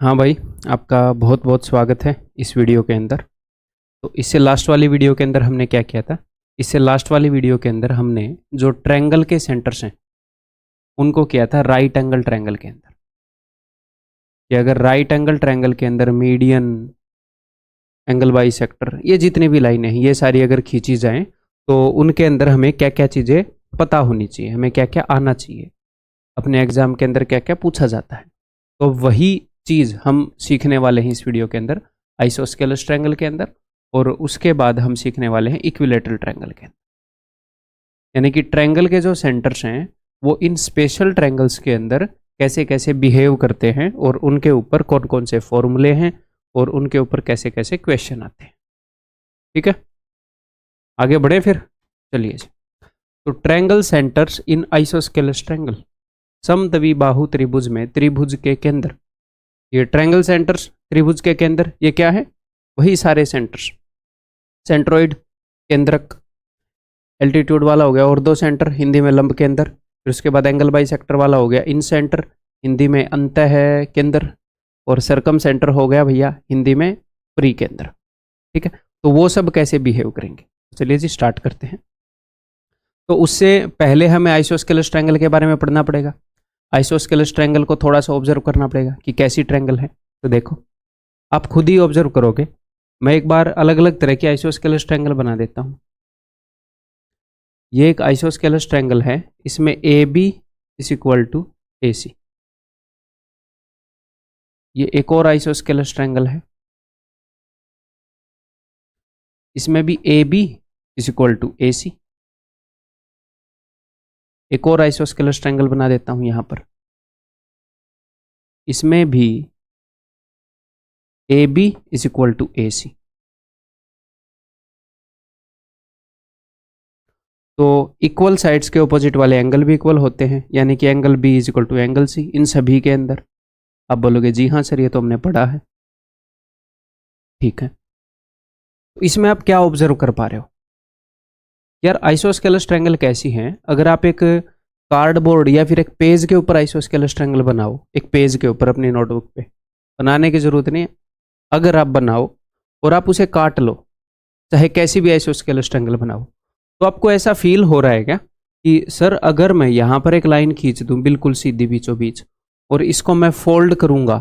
हाँ भाई, आपका बहुत बहुत स्वागत है इस वीडियो के अंदर। तो इससे लास्ट वाली वीडियो के अंदर हमने क्या किया था? इससे लास्ट वाली वीडियो के अंदर हमने जो ट्रायंगल के सेंटर्स हैं उनको किया था राइट एंगल ट्रायंगल के अंदर, कि अगर राइट एंगल ट्रायंगल के अंदर मीडियन, एंगल बाइसेक्टर, ये जितनी भी लाइनें हैं ये सारी अगर खींची जाएं तो उनके अंदर हमें क्या क्या चीज़ें पता होनी चाहिए, हमें क्या क्या आना चाहिए, अपने एग्जाम के अंदर क्या क्या पूछा जाता है। तो वही चीज़ हम सीखने वाले हैं इस वीडियो के अंदर आइसोस्केलस ट्रायंगल के अंदर, और उसके बाद हम सीखने वाले हैं इक्विलेटरल ट्रायंगल के अंदर। यानी कि ट्रायंगल के जो सेंटर्स हैं वो इन स्पेशल ट्रायंगल्स के अंदर कैसे कैसे बिहेव करते हैं और उनके ऊपर कौन कौन से फॉर्मूले हैं और उनके ऊपर कैसे कैसे क्वेश्चन आते हैं। ठीक है, आगे बढ़े फिर, चलिए जी। तो triangle centres in isosceles triangle, समद्वि बाहु त्रिभुज में त्रिभुज के केंद्र। ये ट्रायंगल सेंटर्स त्रिभुज के केंद्र, ये क्या है? वही सारे सेंटर्स, सेंट्रोइड, केंद्रक, एल्टीट्यूड वाला हो गया और दो सेंटर, हिंदी में लंब केंद्र। फिर उसके बाद एंगल बाइसेक्टर वाला हो गया इन सेंटर, हिंदी में अंतः केंद्र, और सरकम सेंटर हो गया भैया हिंदी में प्री केंद्र। ठीक है, तो वो सब कैसे बिहेव करेंगे, चलिए जी स्टार्ट करते हैं। तो उससे पहले हमें आइसोस्केलस ट्रायंगल के बारे में पढ़ना पड़ेगा। आइसोस्केलस ट्रायंगल को थोड़ा सा ऑब्जर्व करना पड़ेगा कि कैसी ट्रायंगल है। तो देखो, आप खुद ही ऑब्जर्व करोगे। मैं एक बार अलग अलग तरह की आइसोस्केलस ट्रायंगल बना देता हूं। ये एक आइसोस्केलस ट्रायंगल है, इसमें A B is equal to A C. ये एक और आइसोस्केलस ट्रायंगल है, इसमें भी A B is equal to A C. एक और आइसोस्केलस ट्रायंगल बना देता हूं यहां पर, इसमें भी A B is equal to A C. तो इक्वल साइड्स के ऑपोजिट वाले एंगल भी इक्वल होते हैं, यानी कि angle B is equal to angle C in सभी के अंदर। आप बोलोगे जी हाँ सर ये तो हमने पढ़ा है। ठीक है, तो इसमें आप क्या ऑब्जर्व कर पा रहे हो यार? आइसोस्केलस ट्रायंगल कैसी है? अगर आप एक कार्डबोर्ड या फिर एक पेज के ऊपर आइसोस्केलस ट्रायंगल बनाओ, एक पेज के ऊपर अपनी नोटबुक पे, बनाने की जरूरत नहीं है, अगर आप बनाओ और आप उसे काट लो, चाहे कैसी भी आइसोस्केलस ट्रायंगल बनाओ, तो आपको ऐसा फील हो रहा है क्या कि सर अगर मैं यहाँ पर एक लाइन खींच दूँ बिल्कुल सीधी बीचों बीच और इसको मैं फोल्ड करूँगा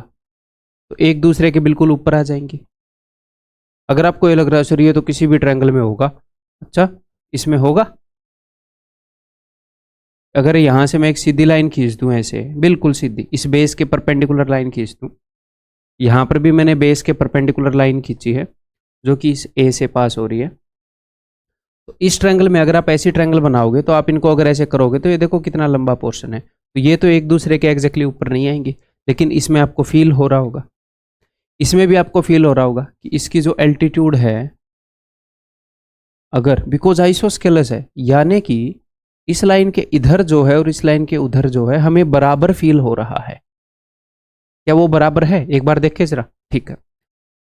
तो एक दूसरे के बिल्कुल ऊपर आ जाएंगी? अगर आपको ये लग रहा है सर ये तो किसी भी ट्रायंगल में होगा, अच्छा इसमें होगा? अगर यहाँ से मैं एक सीधी लाइन खींच दूँ, ऐसे बिल्कुल सीधी, इस बेस के परपेंडिकुलर लाइन खींच दूँ, यहाँ पर भी मैंने बेस के परपेंडिकुलर लाइन खींची है जो कि इस ए से पास हो रही है। तो इस ट्रायंगल में अगर आप ऐसी ट्रायंगल बनाओगे तो आप इनको अगर ऐसे करोगे तो ये देखो कितना लंबा पोर्शन है, तो ये तो एक दूसरे के एग्जैक्टली ऊपर नहीं आएंगे, लेकिन इसमें आपको फील हो रहा होगा, इसमें भी आपको फील हो रहा होगा कि इसकी जो एल्टीट्यूड है, अगर बिकॉज आइसोस्केलस है, यानी कि इस लाइन के इधर जो है और इस लाइन के उधर जो है हमें बराबर फील हो रहा है। क्या वो बराबर है? एक बार देखें जरा। ठीक है,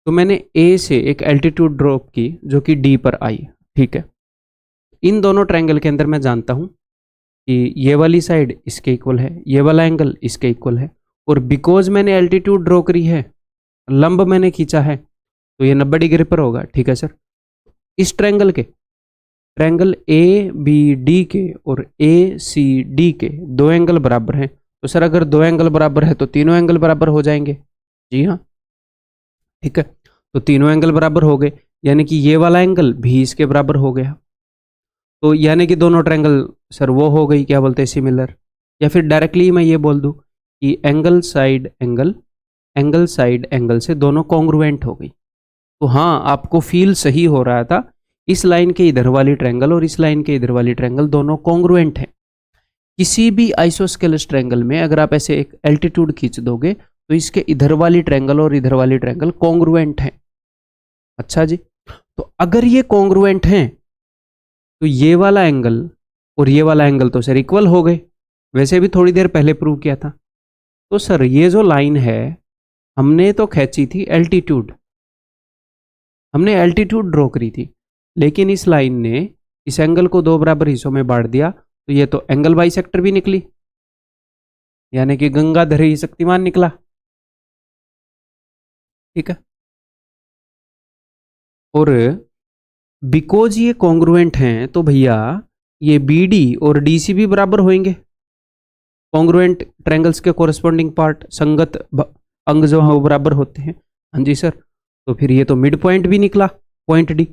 तो मैंने ए से एक एल्टीट्यूड ड्रॉप की जो कि डी पर आई। ठीक है, इन दोनों ट्रायंगल के अंदर मैं जानता हूं कि ये वाली साइड इसके इक्वल है, ये वाला एंगल इसके इक्वल है, और बिकॉज मैंने एल्टीट्यूड ड्रॉ करी है, लंब मैंने खींचा है, तो ये 90 डिग्री पर होगा। ठीक है सर, इस ट्रायंगल के, ट्रायंगल ए बी डी के और ए सी डी के दो एंगल बराबर हैं, तो सर अगर दो एंगल बराबर है तो तीनों एंगल बराबर हो जाएंगे। जी हाँ, ठीक है, तो तीनों एंगल बराबर हो गए, यानी कि ये वाला एंगल भी इसके बराबर हो गया। तो यानी कि दोनों ट्रायंगल सर वो हो गई, क्या बोलते हैं, सिमिलर। या फिर डायरेक्टली मैं ये बोल दूं कि angle side angle, angle side angle से दोनों कॉन्ग्रुएंट हो गई। तो हाँ, आपको फील सही हो रहा था, इस लाइन के इधर वाली ट्रायंगल और इस लाइन के इधर वाली ट्रायंगल दोनों कॉन्ग्रुएंट हैं। किसी भी आइसोस्केलस ट्रायंगल में अगर आप ऐसे एक एल्टीट्यूड खींच दोगे तो इसके इधर वाली ट्रायंगल और इधर वाली ट्रायंगल कॉन्ग्रुएंट हैं। अच्छा जी, तो अगर ये कॉन्ग्रुएंट हैं तो ये वाला एंगल और ये वाला एंगल तो सर इक्वल हो गए, वैसे भी थोड़ी देर पहले प्रूव किया था। तो सर ये जो लाइन है हमने तो खींची थी एल्टीट्यूड, हमने एल्टीट्यूड ड्रॉ करी थी, लेकिन इस लाइन ने इस एंगल को दो बराबर हिस्सों में बांट दिया, तो ये तो एंगल बाइसेक्टर भी निकली, यानी कि गंगाधर ही शक्तिमान निकला। ठीक है। और बिकॉज ये कॉन्ग्रुएंट हैं तो भैया ये बी डी और डी सी भी बराबर होंगे। कॉन्ग्रुएंट ट्रायंगल्स के कोरस्पॉन्डिंग पार्ट, संगत अंग जो है वो बराबर होते हैं। हाँ जी सर। तो फिर ये तो मिड पॉइंट भी निकला, पॉइंट डी।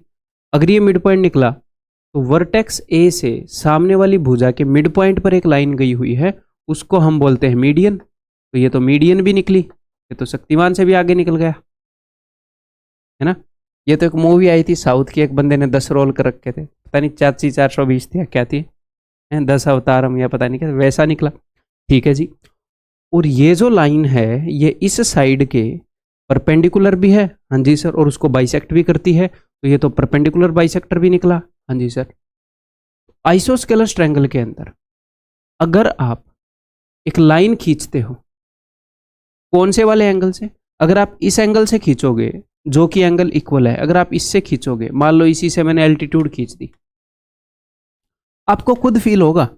अगर ये मिड पॉइंट निकला तो वर्टेक्स ए से सामने वाली भुजा के मिड पॉइंट पर एक लाइन गई हुई है, उसको हम बोलते हैं मीडियन। तो ये तो मीडियन भी निकली, ये तो शक्तिमान से भी आगे निकल गया, है ना। ये तो एक मूवी आई थी साउथ की, एक बंदे ने 10 रोल कर रखे थे, पता नहीं चाची 420 थी क्या थी, 10 अवतारम या पता नहीं क्या, वैसा निकला। ठीक है जी। और ये जो लाइन है ये इस साइड के परपेंडिकुलर भी है, हाँ जी सर, और उसको बाइसेक्ट भी करती है, तो ये तो परपेंडिकुलर बाइसेक्टर भी निकला, हाँ जी सर। आइसोस्केलस ट्रायंगल के अंदर अगर आप एक लाइन खींचते हो, कौन से वाले एंगल से? अगर आप इस एंगल से खींचोगे जो कि एंगल इक्वल है, अगर आप इससे खींचोगे, मान लो इसी से मैंने एल्टीट्यूड खींच दी, आपको खुद फील होगा,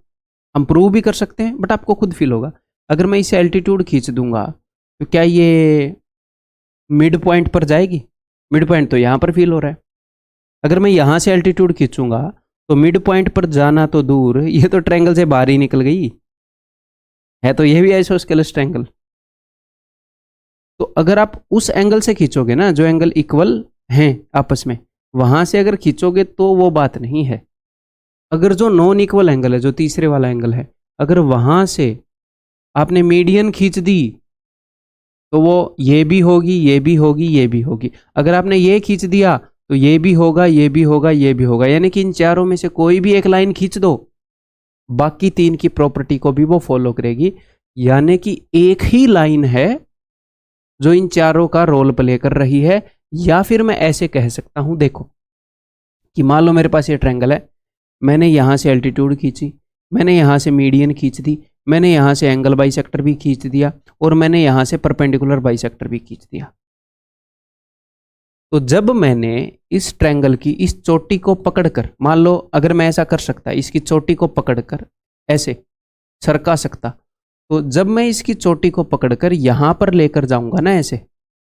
हम प्रूव भी कर सकते हैं बट आपको खुद फील होगा, अगर मैं इसे एल्टीट्यूड खींच दूंगा तो क्या ये मिड पॉइंट पर जाएगी? मिड पॉइंट तो यहां पर फील हो रहा है। अगर मैं यहां से एल्टीट्यूड खींचूंगा तो मिड पॉइंट पर जाना तो दूर, ये तो ट्रायंगल से बाहर ही निकल गई है, तो ये भी आइसोस्केलस ट्रायंगल। तो अगर आप उस एंगल से खींचोगे ना, जो एंगल इक्वल हैं आपस में, वहां से अगर खींचोगे तो वो बात नहीं है। अगर जो नॉन इक्वल एंगल है, जो तीसरे वाला एंगल है, अगर वहां से आपने मीडियन खींच दी तो वो ये भी होगी, ये भी होगी, ये भी होगी। अगर आपने ये खींच दिया तो ये भी होगा, ये भी होगा, ये भी होगा, यानी कि इन चारों में से कोई भी एक लाइन खींच दो, बाकी 3 की प्रॉपर्टी को भी वो फॉलो करेगी। यानी कि एक ही लाइन है जो इन चारों का रोल प्ले कर रही है। या फिर मैं ऐसे कह सकता हूं, देखो कि मान लो मेरे पास ये ट्रायंगल है, मैंने यहां से एल्टीट्यूड खींची, मैंने यहां से मीडियन खींच दी, मैंने यहां से एंगल बाइसेक्टर भी खींच दिया, और मैंने यहां से परपेंडिकुलर बाइसेक्टर भी खींच दिया। तो जब मैंने इस ट्रायंगल की इस चोटी को पकड़कर, मान लो अगर मैं ऐसा कर सकता, इसकी चोटी को पकड़कर ऐसे सरका सकता, तो जब मैं इसकी चोटी को पकड़कर यहां पर लेकर जाऊंगा ना ऐसे,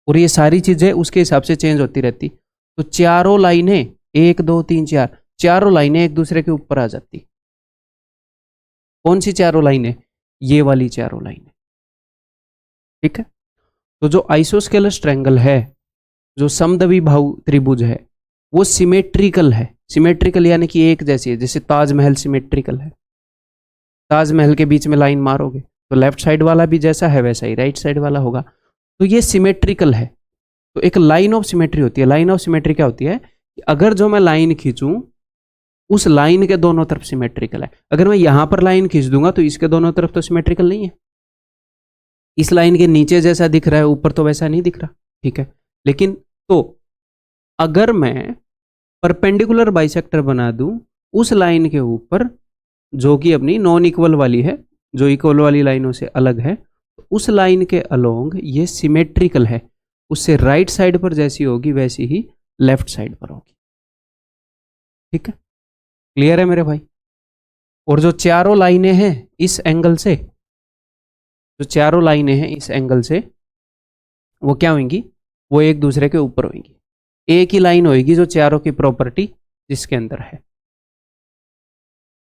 और ये सारी चीजें उसके हिसाब से चेंज होती रहती, तो चारों लाइनें 1 2 3 4 चारों लाइनें एक दूसरे के ऊपर आ जाती। कौन सी चारों लाइनें? ये वाली चारों लाइनें। ठीक है। तो जो आइसोस्केलस ट्रायंगल है, जो समद्विबाहु त्रिभुज है, वो सिमेट्रिकल है। सिमेट्रिकल यानी कि एक जैसी है, जैसे ताजमहल सिमेट्रिकल है। ताजमहल के बीच में लाइन मारोगे तो लेफ्ट साइड वाला भी जैसा है वैसा ही राइट साइड वाला होगा। तो ये सिमेट्रिकल है। तो एक लाइन ऑफ सिमेट्री होती है। लाइन ऑफ सिमेट्री क्या होती है? अगर जो मैं लाइन खींचूं उस लाइन के दोनों तरफ सिमेट्रिकल है। अगर मैं यहां पर लाइन खींच दूंगा तो इसके दोनों तरफ तो सिमेट्रिकल नहीं है। इस लाइन के नीचे जैसा दिख रहा है ऊपर तो वैसा नहीं दिख रहा। ठीक है। लेकिन तो अगर मैं परपेंडिकुलर बाइसेक्टर बना दूं उस लाइन के ऊपर जो कि अपनी नॉन इक्वल वाली है, जो इक्वल वाली लाइनों से अलग है, तो उस लाइन के अलोंग ये सिमेट्रिकल है। उससे राइट साइड पर जैसी होगी वैसी ही लेफ्ट साइड पर होगी। ठीक है। क्लियर है मेरे भाई? और जो चारों लाइनें हैं इस एंगल से, जो चारों लाइनें हैं इस एंगल से, वो क्या होंगी? वो एक दूसरे के ऊपर होंगी। एक ही लाइन होगी जो चारों की प्रॉपर्टी जिसके अंदर है।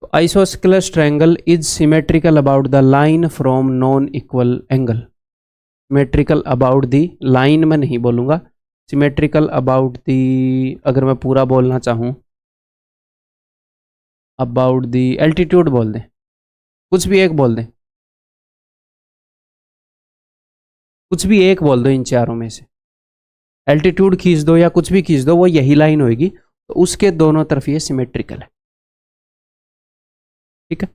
तो isosceles triangle is symmetrical about the line from non equal angle. Symmetrical about the line में नहीं बोलूंगा, सिमेट्रिकल अबाउट द, अगर मैं पूरा बोलना चाहूं, अबाउट द एल्टीट्यूड बोल दें, कुछ भी एक बोल दें, कुछ भी एक बोल दो इन चारों में से, एल्टीट्यूड खींच दो या कुछ भी खींच दो, वो यही लाइन होगी, तो उसके दोनों तरफ ये सिमेट्रिकल है। ठीक है।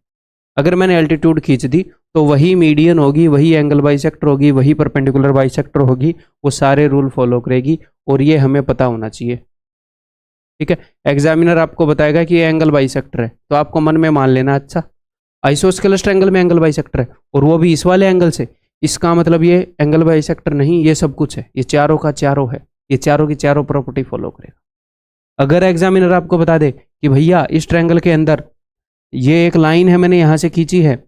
अगर मैंने एल्टीट्यूड खींच दी तो वही मीडियन होगी, वही एंगल बाइसेक्टर होगी, वही परपेंडिकुलर बाइसेक्टर होगी, वो सारे रूल फॉलो करेगी, और ये हमें पता होना चाहिए। ठीक है। एग्जामिनर आपको बताएगा कि ये एंगल बाइसेक्टर है, तो आपको मन में मान लेना, अच्छा आइसोस्केलस ट्रायंगल में एंगल बाइसेक्टर है और वो भी इस वाले एंगल से, इसका मतलब ये एंगल बाइसेक्टर नहीं, ये सब कुछ है, ये चारों का चारों है, ये चारों की चारों प्रॉपर्टी फॉलो करेगा। अगर एग्जामिनर आपको बता दे कि भैया इस ट्रायंगल के अंदर ये एक लाइन है मैंने यहां से खींची है,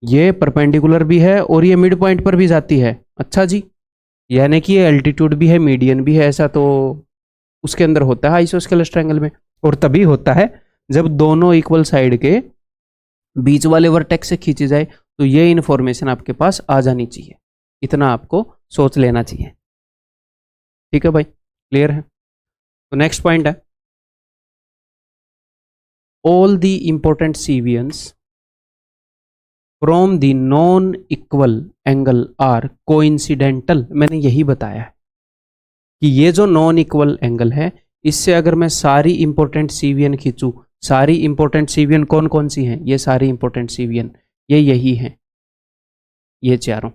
ये परपेंडिकुलर भी है और ये मिड पॉइंट पर भी जाती है, अच्छा जी, यानी कि ये एल्टीट्यूड भी है, मीडियन भी है, ऐसा तो उसके अंदर होता है आइसोस्केलस ट्रायंगल में। और तभी होता है जब दोनों इक्वल साइड के बीच वाले वर्टेक्स से खींची जाए। तो ये इंफॉर्मेशन आपके पास आ जानी चाहिए, इतना आपको सोच लेना चाहिए। ठीक है भाई, क्लियर है। तो नेक्स्ट पॉइंट है, all the important cevians from the non equal angle are coincidental. मैंने यही बताया है कि ये जो नॉन इक्वल एंगल है, इससे अगर मैं सारी इंपॉर्टेंट सीवियन खींचूं, सारी इंपॉर्टेंट सीवियन कौन कौन सी हैं, ये सारी इंपॉर्टेंट सीवियन ये यही हैं, ये चारों।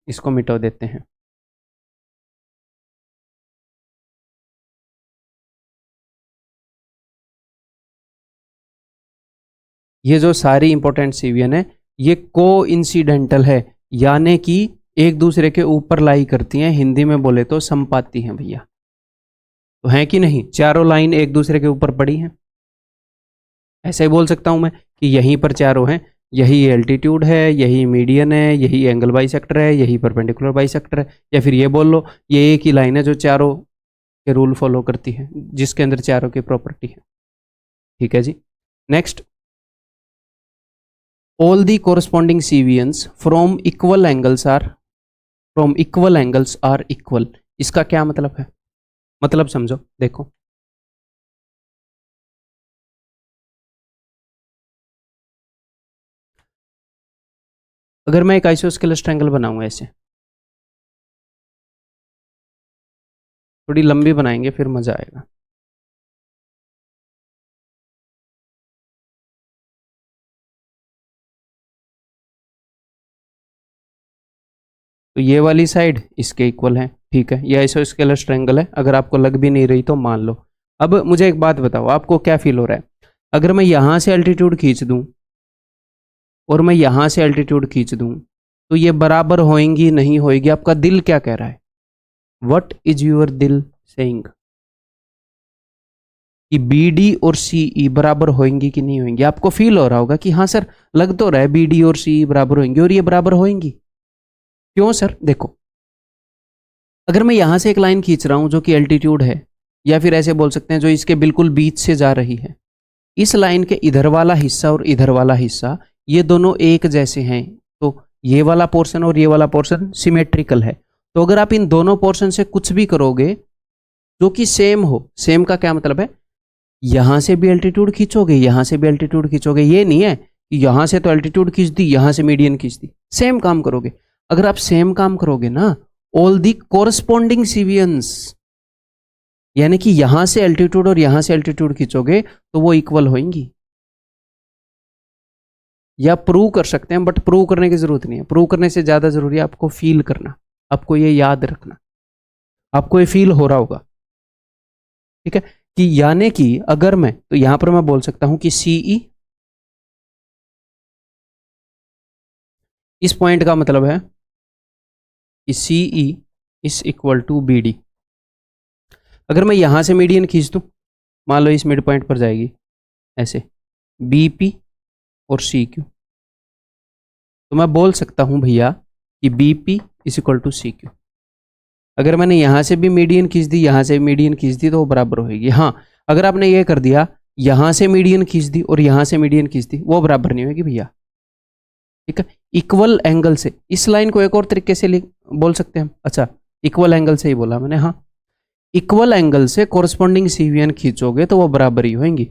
इसको मिटा देते हैं। ये जो सारी इंपॉर्टेंट सीवियन है ये को इंसिडेंटल है, यानी कि एक दूसरे के ऊपर लाई करती हैं, हिंदी में बोले तो संपाती हैं भैया। तो है कि नहीं, चारों लाइन एक दूसरे के ऊपर पड़ी हैं। ऐसे ही बोल सकता हूं मैं कि यहीं पर चारों हैं, यही एल्टीट्यूड है, यही मीडियन है, यही एंगल बाइसेक्टर है, यही परपेंडिकुलर बाइसेक्टर है। या फिर ये बोल लो ये एक ही लाइन है जो चारों के रूल फॉलो करती है, जिसके अंदर चारों की प्रॉपर्टी है। ठीक है जी। Next, all the corresponding CVNs from equal angles are equal। इसका क्या मतलब है, मतलब समझो, देखो अगर मैं एक आइसोस्केलस ट्रायंगल बनाऊंगा ऐसे, थोड़ी लंबी बनाएंगे फिर मजा आएगा। तो ये वाली साइड इसके इक्वल है, ठीक है, ये आइसोस्केलस ट्रायंगल है। अगर आपको लग भी नहीं रही तो मान लो। अब मुझे एक बात बताओ, आपको क्या फील हो रहा है, अगर मैं यहां से एल्टीट्यूड खींच दूं और मैं यहां से एल्टीट्यूड खींच दूं तो ये बराबर होएंगी नहीं होएगी, आपका दिल क्या कह रहा है, वट इज योर दिल सेइंग, कि बी डी और सी ई बराबर होंगी कि नहीं होंगी। आपको फील हो रहा होगा कि हाँ सर लग तो रहा है बी डी और सी ई बराबर होंगी, और ये बराबर होंगी। क्यों सर, देखो अगर मैं यहां से एक लाइन खींच रहा हूं जो कि एल्टीट्यूड है, या फिर ऐसे बोल सकते हैं जो इसके बिल्कुल बीच से जा रही है, इस लाइन के इधर वाला हिस्सा और इधर वाला हिस्सा ये दोनों एक जैसे हैं, तो ये वाला पोर्शन और ये वाला पोर्शन सिमेट्रिकल है। तो अगर आप इन दोनों पोर्शन से कुछ भी करोगे जो कि सेम हो, सेम का क्या मतलब है, यहां से भी एल्टीट्यूड खींचोगे, यहां से भी एल्टीट्यूड खींचोगे, ये नहीं है कि यहां से तो एल्टीट्यूड खींच दी, यहां से मीडियन खींच दी, सेम काम करोगे। अगर आप सेम काम करोगे ना, ऑल दी कोरस्पॉन्डिंग सीवियंस, यानी कि यहां से एल्टीट्यूड और यहां से एल्टीट्यूड खींचोगे तो वो इक्वल होंगी। या प्रूव कर सकते हैं, बट प्रूव करने की जरूरत नहीं है, प्रूव करने से ज्यादा जरूरी है आपको फील करना, आपको ये याद रखना, आपको ये फील हो रहा होगा। ठीक है, कि यानी कि अगर मैं, तो यहां पर मैं बोल सकता हूं कि सीई, इस पॉइंट का मतलब है कि CE is equal to B D. अगर मैं यहां से मीडियन खींच दूं, मान लो इस मिड पॉइंट पर जाएगी ऐसे, बीपी और सी क्यू, तो मैं बोल सकता हूं भैया कि BP is equal to C Q. अगर मैंने यहां से भी मीडियन खींच दी, यहां से मीडियन खींच दी, तो वो बराबर होगी। हाँ, अगर आपने ये कर दिया, यहां से मीडियन खींच दी और यहां से मीडियन खींच दी, वो बराबर नहीं होगी भैया। ठीक है, इक्वल एंगल से, इस लाइन को एक और तरीके से बोल सकते हैं हम। अच्छा, इक्वल एंगल से ही बोला मैंने, हाँ, इक्वल एंगल से कोरस्पॉन्डिंग सीवियन खींचोगे तो वो बराबर ही होंगी।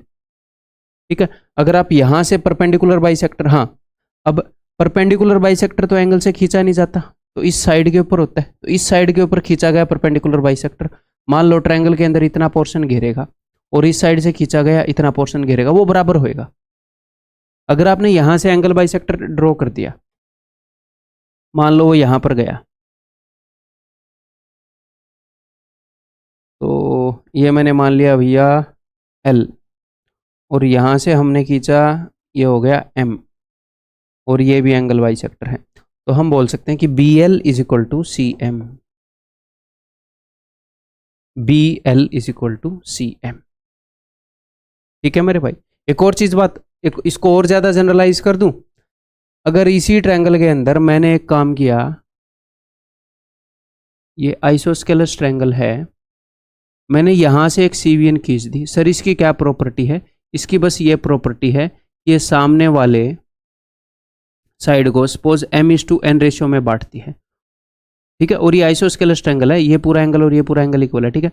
ठीक है, अगर आप यहां से परपेंडिकुलर बाइसेक्टर, हाँ, अब परपेंडिकुलर बाइसेक्टर तो एंगल से खींचा नहीं जाता, तो इस साइड के ऊपर होता है, तो इस साइड के ऊपर खींचा गया परपेंडिकुलर बाइसेक्टर, मान लो ट्रायंगल के अंदर इतना पोर्शन घेरेगा और इस साइड से खींचा गया इतना पोर्शन घेरेगा, वो बराबर होएगा। अगर आपने यहां से एंगल बाइसेक्टर ड्रॉ कर दिया, मान लो वो यहां पर गया, तो ये मैंने मान लिया भैया एल, और यहां से हमने खींचा, ये हो गया एम, और ये भी एंगल बाइसेक्टर है, तो हम बोल सकते हैं कि B L is equal to C M, B L is equal to C M. ठीक है मेरे भाई, एक और चीज बात, एक इसको और ज्यादा जनरलाइज कर दूं, अगर इसी ट्रायंगल के अंदर मैंने एक काम किया ये आइसोस्केलस ट्रायंगल है, मैंने यहाँ से एक सीवीएन खींच दी। सर इसकी क्या प्रॉपर्टी है? इसकी बस ये प्रॉपर्टी है, ये सामने वाले साइड को सपोज m/n रेशियो में बांटती है, ठीक है। और ये आइसोस्केलस ट्रायंगल है, ये पूरा एंगल और ये पूरा एंगल इक्वल है, ठीक है।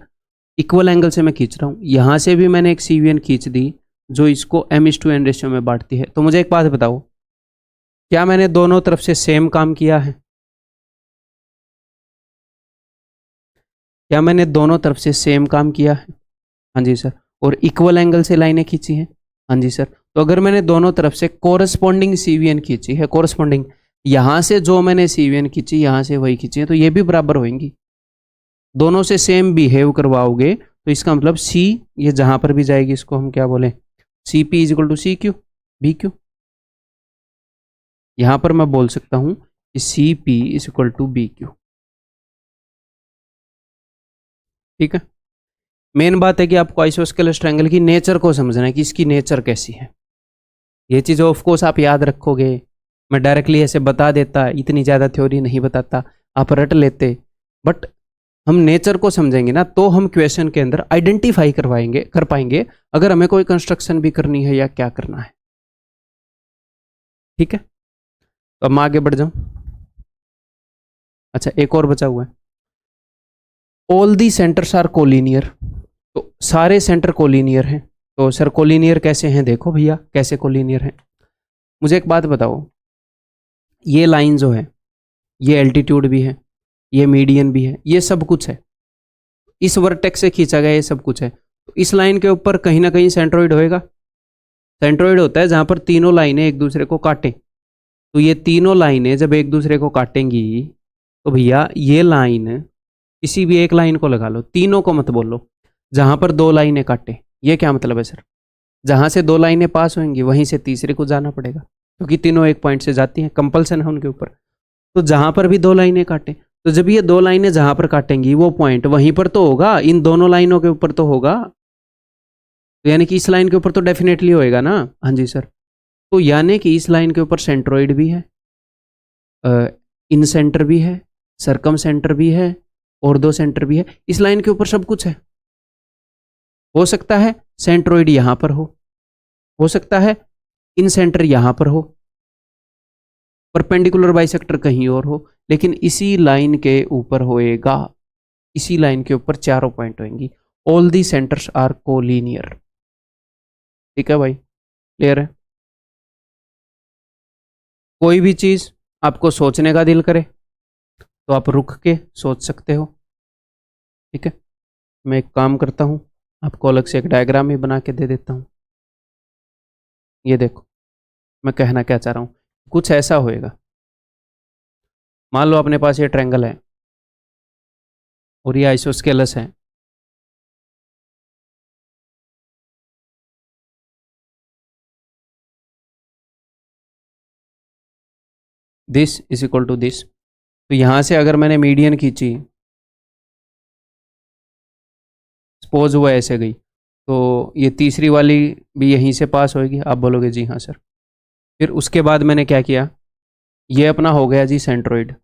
इक्वल एंगल से मैं खींच रहा हूँ। यहाँ से भी मैंने एक सीवीएन खींच दी जो इसको m/n रेशियो में बांटती है। तो मुझे एक बात बताओ, क्या मैंने दोनों तरफ से सेम काम किया है? क्या मैंने दोनों तरफ से सेम काम किया है? हाँ जी सर। और इक्वल एंगल से लाइनें खींची हैं? हाँ जी सर। तो अगर मैंने दोनों तरफ से कोरस्पॉन्डिंग सीवीएन खींची है, कोरस्पॉन्डिंग, यहाँ से जो मैंने सीवीएन खींची यहाँ से वही खींची है, तो ये भी बराबर होंगी। दोनों से सेम बिहेव करवाओगे तो इसका मतलब सी, ये जहां पर भी जाएगी इसको हम क्या बोले, C P is equal to C Q B Q. यहां पर मैं बोल सकता हूं कि C P is equal to B Q, ठीक है। मेन बात है कि आपको आइसोस्केलस ट्रायंगल की नेचर को समझना है कि इसकी नेचर कैसी है। ये चीज़ ऑफ कोर्स आप याद रखोगे, मैं डायरेक्टली ऐसे बता देता, इतनी ज़्यादा थ्योरी नहीं बताता, आप रट लेते, बट हम नेचर को समझेंगे ना तो हम क्वेश्चन के अंदर आइडेंटिफाई कर पाएंगे अगर हमें कोई कंस्ट्रक्शन भी करनी है या क्या करना है, ठीक है। तो अब मैं आगे बढ़ जाऊं। अच्छा एक और बचा हुआ है, all the centres are collinear. तो सारे सेंटर कोलिनियर हैं। तो सर कोलिनियर कैसे हैं? देखो भैया कैसे कोलिनियर हैं। मुझे एक बात बताओ, ये लाइन जो है ये एल्टीट्यूड भी है, ये मीडियन भी है, ये सब कुछ है, इस वर्टेक्स से खींचा गया ये सब कुछ है। तो इस लाइन के ऊपर कहीं ना कहीं सेंट्रोइड होएगा। सेंट्रोइड होता है जहां पर तीनों लाइनें एक दूसरे को काटें। तो ये तीनों लाइनें जब एक दूसरे को काटेंगी तो भैया ये लाइन, किसी भी एक लाइन को लगा लो, तीनों को मत बोलो, जहां पर दो लाइनें काटे। ये क्या मतलब है सर? जहां से दो लाइनें पास होंगी वहीं से तीसरे को जाना पड़ेगा, क्योंकि तीनों एक पॉइंट से जाती हैं, कंपल्सन है उनके ऊपर। तो जहां पर भी दो लाइनें काटें, तो जब ये दो लाइनें जहां पर काटेंगी वो पॉइंट वहीं पर तो होगा, इन दोनों लाइनों के ऊपर तो होगा। तो यानी कि इस लाइन के ऊपर तो डेफिनेटली होएगा ना। हाँ जी सर। तो यानी कि इस लाइन के ऊपर सेंट्रोइड भी है, इन सेंटर भी है, सरकम सेंटर भी है, और दो सेंटर भी है। इस लाइन के ऊपर सब कुछ है। हो सकता है सेंट्रोइड यहां पर हो सकता है इन सेंटर यहां पर हो, परपेंडिकुलर बाइसेक्टर कहीं और हो, लेकिन इसी लाइन के ऊपर होएगा। इसी लाइन के ऊपर चारों पॉइंट होंगी। All the centres are collinear, ठीक है भाई, क्लियर है। कोई भी चीज आपको सोचने का दिल करे तो आप रुक के सोच सकते हो, ठीक है। मैं एक काम करता हूं, आपको अलग से एक डायग्राम ही बना के दे देता हूं। ये देखो मैं कहना क्या चाह रहा हूं, कुछ ऐसा होएगा। मान लो अपने पास ये ट्रायंगल है और ये आइसोस्केलस है। This is equal to this. तो यहां से अगर मैंने मीडियन खींची, सपोज वो ऐसे गई, तो ये तीसरी वाली भी यहीं से पास होगी। आप बोलोगे जी हाँ सर। फिर उसके बाद मैंने क्या किया, ये अपना हो गया जी सेंट्रोइड।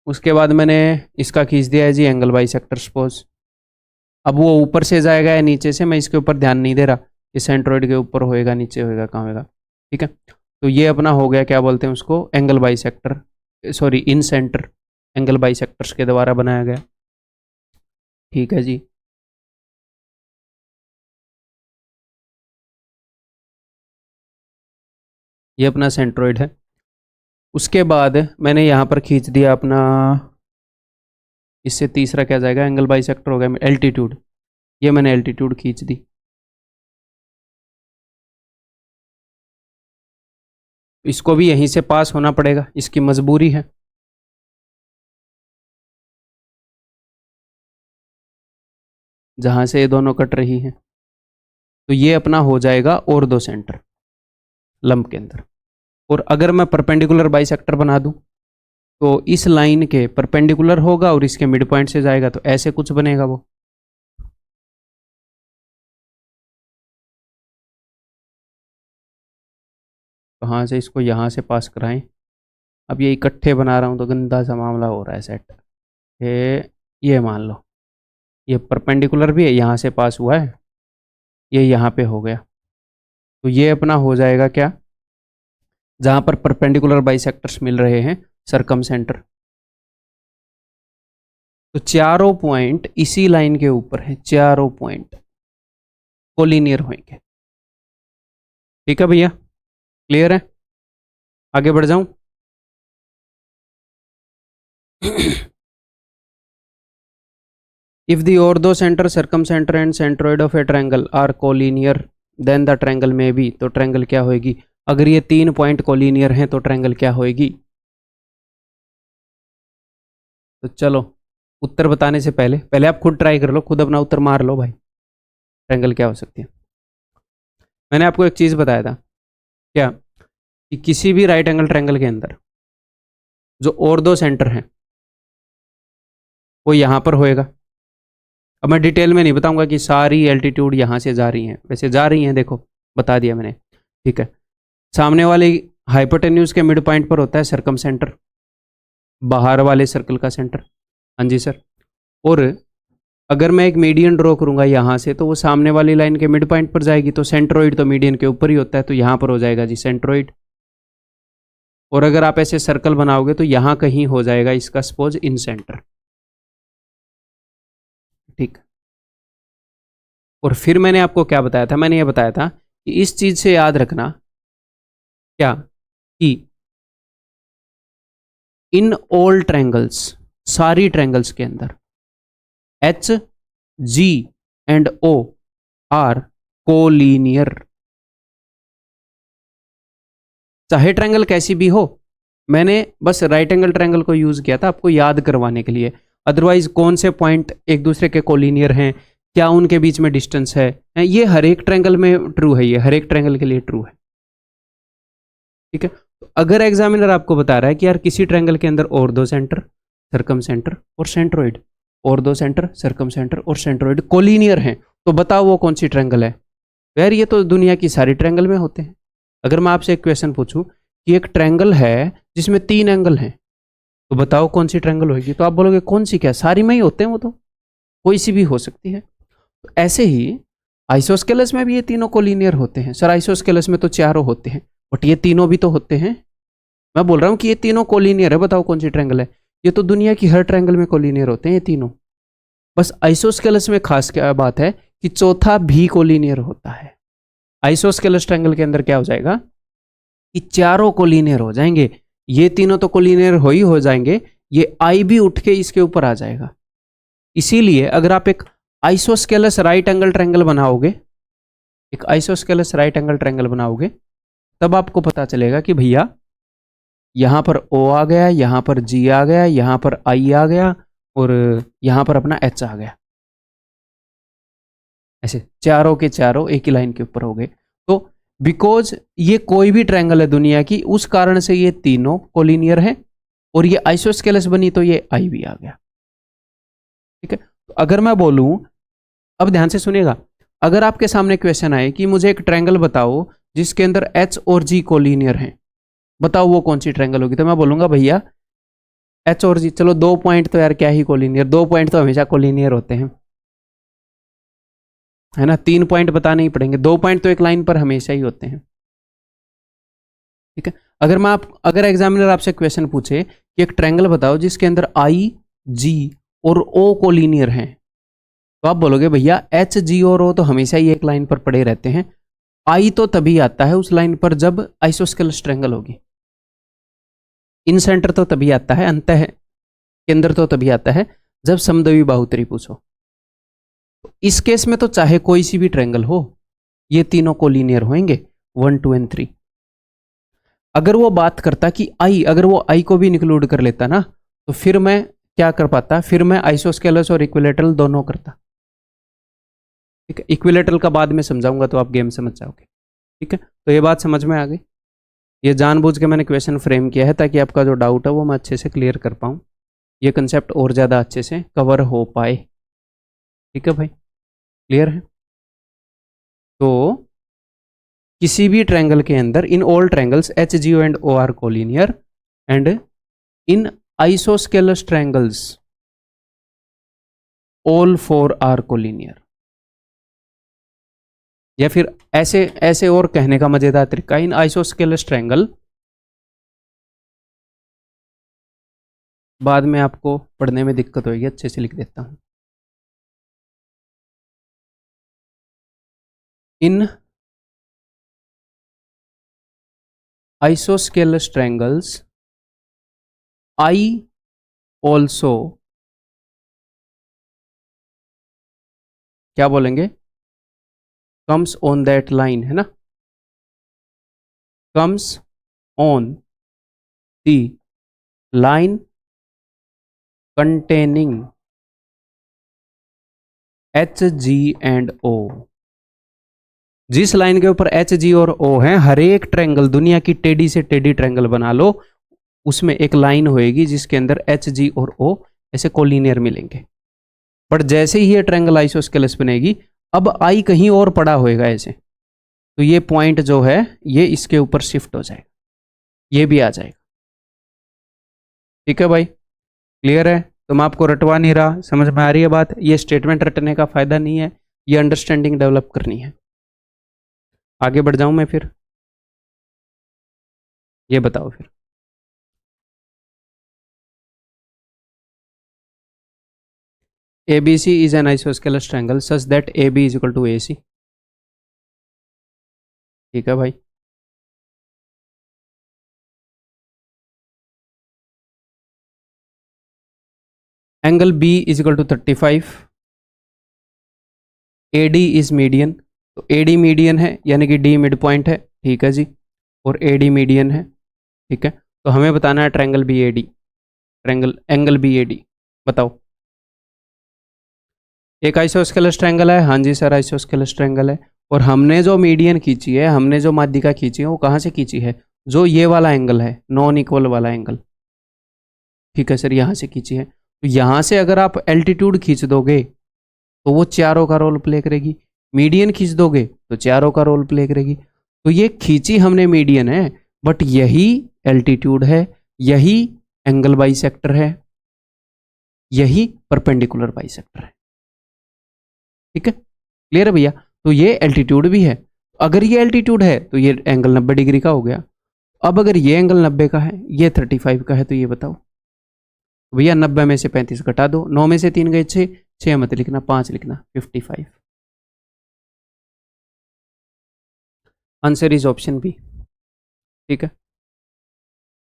उसके बाद मैंने इसका खींच दिया है जी एंगल बाइसेक्टर सपोज। अब वो ऊपर से जाएगा या नीचे से, मैं इसके ऊपर ध्यान नहीं दे रहा, ये सेंट्रोइड के ऊपर होएगा नीचे होएगा कहाँ होएगा, ठीक है। तो ये अपना हो गया, क्या बोलते हैं उसको, एंगल बाइसेक्टर, सॉरी इन सेंटर एंगल बाइसेक्टर्स के द्वारा बनाया गया, ठीक है जी। ये अपना सेंट्रोइड है। उसके बाद मैंने यहाँ पर खींच दिया अपना, इससे तीसरा क्या जाएगा, एंगल बाइसेक्टर हो गया एल्टीट्यूड। ये मैंने एल्टीट्यूड खींच दी। इसको भी यहीं से पास होना पड़ेगा, इसकी मजबूरी है। जहां से ये दोनों कट रही हैं, तो ये अपना हो जाएगा और दो सेंटर लंब के अंदर। और अगर मैं परपेंडिकुलर बाइसेक्टर बना दूं तो इस लाइन के परपेंडिकुलर होगा और इसके मिड पॉइंट से जाएगा, तो ऐसे कुछ बनेगा वो। कहाँ से इसको यहाँ से पास कराएं, अब ये इकट्ठे बना रहा हूँ तो गंदा सा मामला हो रहा है सेट। ये मान लो ये परपेंडिकुलर भी है, यहाँ से पास हुआ है, ये यहाँ पे हो गया, तो ये अपना हो जाएगा क्या, जहाँ पर परपेंडिकुलर बाइसेक्टर्स मिल रहे हैं सरकम सेंटर। तो चारों पॉइंट इसी लाइन के ऊपर है, चारों पॉइंट कोलिनियर होंगे। ठीक है भैया, क्लियर है? आगे बढ़ जाऊं? If the orthocenter, circumcenter and centroid of a triangle are collinear, then the triangle may be, तो ट्रायंगल क्या होएगी? अगर ये 3 पॉइंट कोलिनियर हैं तो ट्रायंगल क्या होएगी? तो चलो उत्तर बताने से पहले आप खुद ट्राई कर लो, खुद अपना उत्तर मार लो भाई, ट्रायंगल क्या हो सकती है। मैंने आपको एक चीज बताया था क्या, कि किसी भी राइट एंगल ट्रायंगल के अंदर जो ऑर्थो सेंटर है वो यहां पर होएगा। अब मैं डिटेल में नहीं बताऊंगा कि सारी एल्टीट्यूड यहाँ से जा रही हैं, वैसे जा रही हैं, देखो बता दिया मैंने। ठीक है, सामने वाले हाइपोटेन्यूज के मिड पॉइंट पर होता है सरकम सेंटर, बाहर वाले सर्कल का सेंटर। हाँ जी सर। और अगर मैं एक मीडियन ड्रॉ करूंगा यहाँ से, तो वो सामने वाली लाइन के मिड पॉइंट पर जाएगी, तो सेंट्रोइड तो मीडियन के ऊपर ही होता है, तो यहाँ पर हो जाएगा जी सेंट्रोइड। और अगर आप ऐसे सर्कल बनाओगे तो यहाँ कहीं हो जाएगा इसका सपोज इन सेंटर। ठीक, और फिर मैंने आपको क्या बताया था, मैंने ये बताया था कि इस चीज से याद रखना क्या, कि इन ऑल ट्रायंगल्स, सारी ट्रायंगल्स के अंदर H, G and O are collinear. चाहे ट्रायंगल कैसी भी हो, मैंने बस राइट एंगल ट्रायंगल को यूज किया था आपको याद करवाने के लिए। अदरवाइज कौन से पॉइंट एक दूसरे के कोलिनियर हैं, क्या उनके बीच में डिस्टेंस है, ये हर एक ट्रायंगल में ट्रू है, ये हर एक ट्रायंगल के लिए ट्रू है। ठीक है, तो अगर एग्जामिनर आपको बता रहा है कि यार किसी ट्रायंगल के अंदर ऑर्थो सेंटर, सर्कम सेंटर और centroid, ortho centre, circum centre और सेंट्रोइड कोलिनियर हैं, तो बताओ वो कौन सी ट्रायंगल है? यार ये तो दुनिया की सारी ट्रायंगल में होते हैं। अगर मैं आपसे एक क्वेश्चन पूछूं कि एक ट्रायंगल है जिसमें 3 एंगल हैं, तो बताओ कौन सी ट्रायंगल होगी? तो आप बोलोगे कौन सी, क्या सारी में ही होते हैं? वो तो कोई सी भी हो सकती है। तो ऐसे ही आइसोस्केलस में भी ये तीनों कोलिनियर होते हैं। सर आइसोस्केलस में तो चारों होते हैं, बट ये तीनों भी तो होते हैं। मैं बोल रहा हूँ कि ये तीनों कोलिनियर है, बताओ कौन सी ट्रायंगल है? ये तो दुनिया की हर ट्रायंगल में कोलिनियर होते हैं ये तीनों। बस आइसोस्केलस में खास क्या बात है कि चौथा भी कोलिनियर होता है। आइसोस्केलस ट्रायंगल के अंदर क्या हो जाएगा कि चारों कोलिनियर हो जाएंगे, ये तीनों तो कोलिनियर हो जाएंगे, ये आई भी उठ के इसके ऊपर आ जाएगा। इसीलिए अगर आप एक आइसोस्केलस राइट एंगल ट्रायंगल बनाओगे, एक आइसोस्केलस राइट एंगल ट्रायंगल बनाओगे, तब आपको पता चलेगा कि भैया यहां पर O आ गया, यहां पर G आ गया, यहां पर I आ गया और यहां पर अपना H आ गया। ऐसे चारों के चारों एक ही लाइन के ऊपर हो गए। तो बिकॉज ये कोई भी ट्रायंगल है दुनिया की, उस कारण से ये तीनों कोलिनियर है, और ये आइसोस्केलस बनी तो ये I भी आ गया। ठीक है, तो अगर मैं बोलूं, अब ध्यान से सुनिएगा, अगर आपके सामने क्वेश्चन आए कि मुझे एक ट्रायंगल बताओ जिसके अंदर H और G कोलिनियर हैं, बताओ वो कौन सी ट्रायंगल होगी? तो मैं बोलूंगा भैया H और G, चलो 2 पॉइंट तो यार क्या ही कोलिनियर, 2 पॉइंट तो हमेशा कोलिनियर होते हैं, है ना? 3 पॉइंट बताने ही पड़ेंगे, 2 पॉइंट तो एक लाइन पर हमेशा ही होते हैं। ठीक है, अगर एग्जामिनर आपसे क्वेश्चन पूछे कि एक ट्रायंगल बताओ जिसके अंदर I, G और O कोलिनियर हैं, तो आप बोलोगे भैया H, G और O तो हमेशा ही एक लाइन पर पड़े रहते हैं, I तो तभी आता है उस लाइन पर जब आइसोस्केलस ट्रायंगल होगी, इन सेंटर तो तभी आता है, अंतः केंद्र तो तभी आता है जब समद्वि बाहु त्रिभुज हो। तो इस केस में तो चाहे कोई सी भी ट्रायंगल हो, ये तीनों कोलिनियर होंगे 1, 2 एंड 3। अगर वो बात करता कि I, अगर वो I को भी इंक्लूड कर लेता ना, तो फिर मैं क्या कर पाता, फिर मैं आइसोस्केलस और इक्विलेटरल दोनों करता। ठीक है, इक्विलेटरल का बाद में समझाऊंगा तो आप गेम समझ जाओगे। ठीक है, तो ये बात समझ में आ गई। ये जानबूझ के मैंने क्वेश्चन फ्रेम किया है ताकि आपका जो डाउट है वो मैं अच्छे से क्लियर कर पाऊँ, ये कंसेप्ट और ज़्यादा अच्छे से कवर हो पाए। ठीक है भाई, क्लियर है? तो किसी भी ट्रायंगल के अंदर in all triangles H, G and O are collinear, and in isosceles triangles all four are collinear. या फिर ऐसे ऐसे और कहने का मजेदार तरीका, इन आइसोस्केलस ट्रायंगल, बाद में आपको पढ़ने में दिक्कत होगी, अच्छे से लिख देता हूं। In isosceles triangles I also, क्या बोलेंगे, कम्स ऑन दैट लाइन, है ना, comes on the line containing H G and O. जिस लाइन के ऊपर एच जी और ओ है, हर एक ट्रायंगल, दुनिया की टेढ़ी से टेढ़ी ट्रायंगल बना लो, उसमें एक लाइन होएगी जिसके अंदर एच जी और ओ ऐसे कोलिनियर मिलेंगे। बट जैसे ही ये ट्रायंगल आइसोस्केलस बनेगी, अब आई कहीं और पड़ा होएगा ऐसे, तो ये पॉइंट जो है ये इसके ऊपर शिफ्ट हो जाएगा, ये भी आ जाएगा। ठीक है भाई, क्लियर है? तो मैं आपको रटवा नहीं रहा, समझ में आ रही है बात? ये स्टेटमेंट रटने का फायदा नहीं है, ये अंडरस्टैंडिंग डेवलप करनी है। आगे बढ़ जाऊं मैं फिर, ये बताओ फिर। ABC is an isosceles triangle such that AB is equal to AC। ठीक है भाई, angle B is equal to 35, AD is median, तो AD मीडियन है यानी कि D मिड पॉइंट है, ठीक है जी, और AD मीडियन है, ठीक है। तो हमें बताना है triangle BAD, triangle angle BAD, बताओ। एक आइसोस्केलस ट्रायंगल है, हाँ जी सर आइसोस्केलस ट्रायंगल है, और हमने जो मीडियन खींची है, हमने जो माध्यिका खींची है, वो कहाँ से खींची है? जो ये वाला एंगल है, नॉन इक्वल वाला एंगल, ठीक है सर, यहाँ से खींची है। तो यहाँ से अगर आप एल्टीट्यूड खींच दोगे तो वो चारों का रोल प्ले करेगी, मीडियन खींच दोगे तो चारों का रोल प्ले करेगी। तो ये खींची हमने मीडियन है, बट यही एल्टीट्यूड है, यही एंगल बाइसेक्टर है, यही परपेंडिकुलर बाइसेक्टर है। ठीक है, क्लियर है भैया? तो ये एल्टीट्यूड भी है, अगर ये एल्टीट्यूड है तो ये एंगल 90 डिग्री का हो गया। अब अगर ये एंगल 90 का है, ये 35 का है, तो ये बताओ भैया 90 में से 35 घटा दो, 9 में से 3 गए 6, 6 मत लिखना, 5 लिखना, 55। Answer is option B. ठीक है,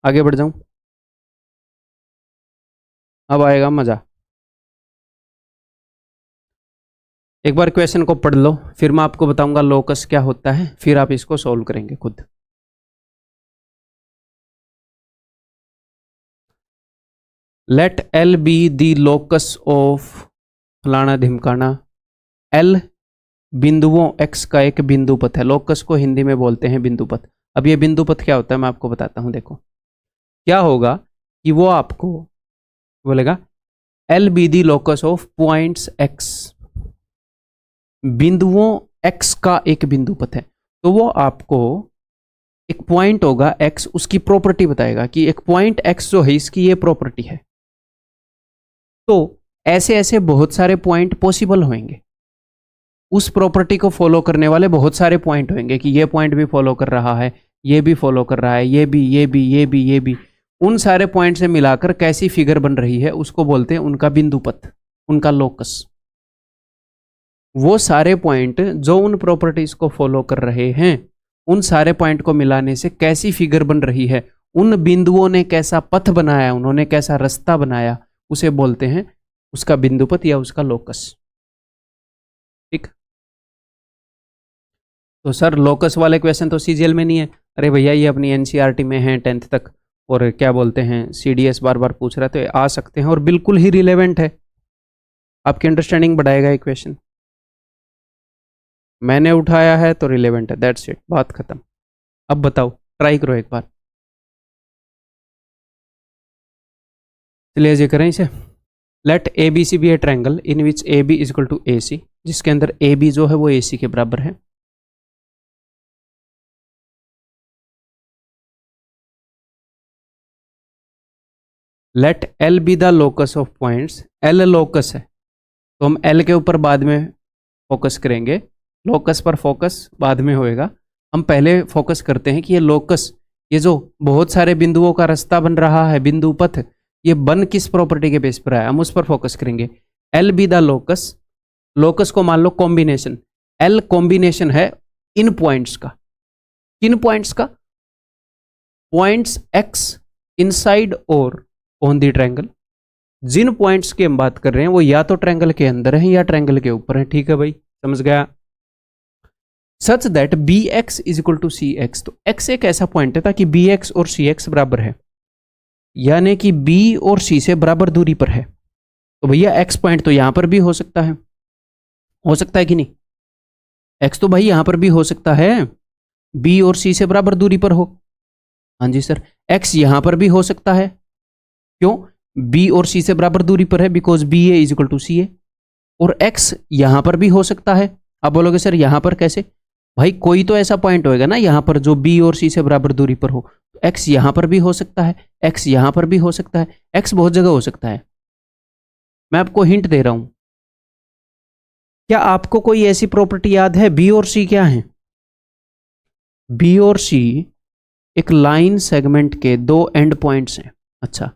आगे बढ़ जाऊं, अब आएगा मजा। एक बार क्वेश्चन को पढ़ लो, फिर मैं आपको बताऊंगा लोकस क्या होता है, फिर आप इसको सॉल्व करेंगे खुद। Let L be the locus of फलाना ढिमकाना। एल बिंदुओं x का एक बिंदु पथ है, लोकस को हिंदी में बोलते हैं बिंदु पथ। अब ये बिंदु पथ क्या होता है मैं आपको बताता हूं। देखो क्या होगा कि वो आपको बोलेगा L be the locus of points x, बिंदुओं x का एक बिंदु पथ है। तो वो आपको एक पॉइंट होगा x, उसकी प्रॉपर्टी बताएगा कि एक पॉइंट x जो है इसकी ये प्रॉपर्टी है। तो ऐसे ऐसे बहुत सारे पॉइंट पॉसिबल होंगे, उस प्रॉपर्टी को फॉलो करने वाले बहुत सारे पॉइंट होंगे कि ये पॉइंट भी फॉलो कर रहा है, ये भी फॉलो कर रहा है, ये भी, ये भी, ये भी, ये भी। उन सारे पॉइंट से मिलाकर कैसी फिगर बन रही है उसको बोलते हैं उनका बिंदु पथ, उनका लोकस। वो सारे पॉइंट जो उन प्रॉपर्टीज को फॉलो कर रहे हैं, उन सारे पॉइंट को मिलाने से कैसी फिगर बन रही है, उन बिंदुओं ने कैसा पथ बनाया, उन्होंने कैसा रास्ता बनाया, उसे बोलते हैं उसका बिंदु पथ या उसका लोकस। ठीक, तो सर लोकस वाले क्वेश्चन तो सीजीएल में नहीं है। अरे भैया ये अपनी एनसीईआरटी में है 10th तक, और क्या बोलते हैं सीडीएस बार बार पूछ रहा है, तो आ सकते हैं और बिल्कुल ही रिलेवेंट है, आपकी अंडरस्टैंडिंग बढ़ाएगा ये क्वेश्चन। मैंने उठाया है तो रिलेवेंट है, दैट्स इट, बात खत्म। अब बताओ, ट्राई करो एक बार, चलिए जी करें इसे। Let A B C B A triangle in which A B is equal to A C, जिसके अंदर ए बी जो है वो ए सी के बराबर है। Let L be the locus of points, L locus है तो हम एल के ऊपर बाद में फोकस करेंगे, लोकस पर फोकस बाद में होएगा। हम पहले फोकस करते हैं कि ये लोकस, ये जो बहुत सारे बिंदुओं का रास्ता बन रहा है, बिंदु पथ, ये बन किस प्रॉपर्टी के बेस पर है, हम उस पर फोकस करेंगे। L be the locus, locus को मान लो कॉम्बिनेशन, एल कॉम्बिनेशन है इन पॉइंट्स का, किन पॉइंट्स का, पॉइंट्स एक्स इनसाइड और ऑन द ट्रायंगल। जिन पॉइंट्स की हम बात कर रहे हैं वो या तो ट्रायंगल के अंदर है या ट्रायंगल के ऊपर है। ठीक है भाई, समझ गया। Such that B X is equal to C X, तो एक्स एक ऐसा पॉइंट है ताकि बी एक्स और सी एक्स बराबर है, यानी कि बी और सी से बराबर दूरी पर है। तो भैया एक्स पॉइंट तो यहां पर भी हो सकता है, हो सकता है कि नहीं, एक्स तो भाई यहां पर भी हो सकता है, बी और सी से बराबर दूरी पर हो। हाँ जी सर, एक्स यहां पर भी हो सकता है, क्यों, बी और सी से बराबर दूरी पर है, because B A is equal to C A. और एक्स यहां पर भी हो सकता है। आप बोलोगे सर यहां पर कैसे, भाई कोई तो ऐसा पॉइंट होएगा ना यहां पर जो बी और सी से बराबर दूरी पर हो, तो एक्स यहां पर भी हो सकता है, एक्स यहां पर भी हो सकता है, एक्स बहुत जगह हो सकता है। मैं आपको हिंट दे रहा हूं, क्या आपको कोई ऐसी प्रॉपर्टी याद है, बी और सी क्या है, बी और सी एक लाइन सेगमेंट के दो एंड पॉइंट्स हैं। अच्छा,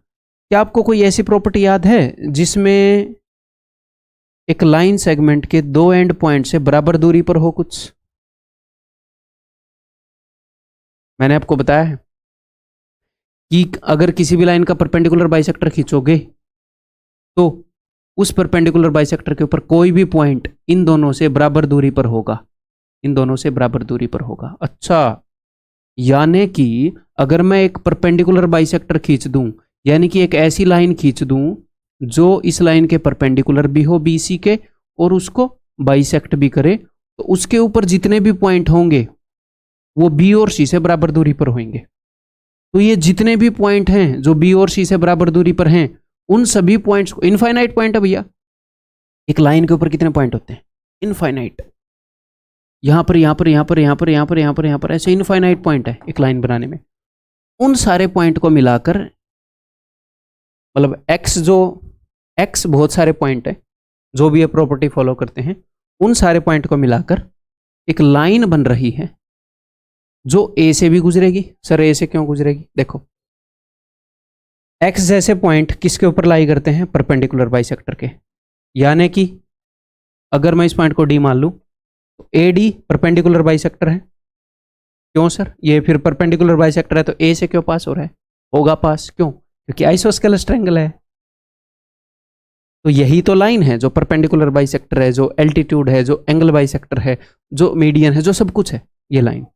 क्या आपको कोई ऐसी प्रॉपर्टी याद है जिसमें एक लाइन सेगमेंट के दो एंड पॉइंट से बराबर दूरी पर हो कुछ? मैंने आपको बताया है कि अगर किसी भी लाइन का परपेंडिकुलर बाइसेक्टर खींचोगे तो उस परपेंडिकुलर बाइसेक्टर के ऊपर कोई भी पॉइंट इन दोनों से बराबर दूरी पर होगा, इन दोनों से बराबर दूरी पर होगा। अच्छा, यानी कि अगर मैं एक परपेंडिकुलर बाइसेक्टर खींच दूं, यानी कि एक ऐसी लाइन खींच दूं जो इस लाइन के परपेंडिकुलर भी हो बी सी के और उसको बाइसेक्ट भी करे, तो उसके ऊपर जितने भी पॉइंट होंगे वो बी और सी से बराबर दूरी पर होंगे। तो ये जितने भी पॉइंट हैं जो बी और सी से बराबर दूरी पर हैं, उन सभी पॉइंट्स को, इनफाइनाइट पॉइंट है भैया, एक लाइन के ऊपर कितने पॉइंट होते हैं, इनफाइनाइट, यहां पर यहां पर यहां पर यहां पर यहां पर यहां पर यहां पर ऐसे इनफाइनाइट पॉइंट है एक लाइन बनाने में। उन सारे पॉइंट को मिलाकर, मतलब एक्स जो, एक्स बहुत सारे पॉइंट है जो भी ये प्रॉपर्टी फॉलो करते हैं, उन सारे पॉइंट को मिलाकर एक लाइन बन रही है जो ए से भी गुजरेगी। सर ए से क्यों गुजरेगी, देखो एक्स जैसे पॉइंट किसके ऊपर लाई करते हैं, परपेंडिकुलर बाइसेक्टर के, यानी कि अगर मैं इस पॉइंट को डी मान लूं तो ए डी परपेंडिकुलर बाइसेक्टर है। क्यों सर, ये फिर परपेंडिकुलर बाइसेक्टर है तो ए से क्यों पास हो रहा है, होगा पास, क्यों, क्योंकि आइसोस्केलस ट्रायंगल है। तो यही तो लाइन है जो परपेंडिकुलर बाइसेक्टर है, जो एल्टीट्यूड है, जो एंगल बाइसेक्टर है, जो मीडियन है, जो सब कुछ है, ये लाइन,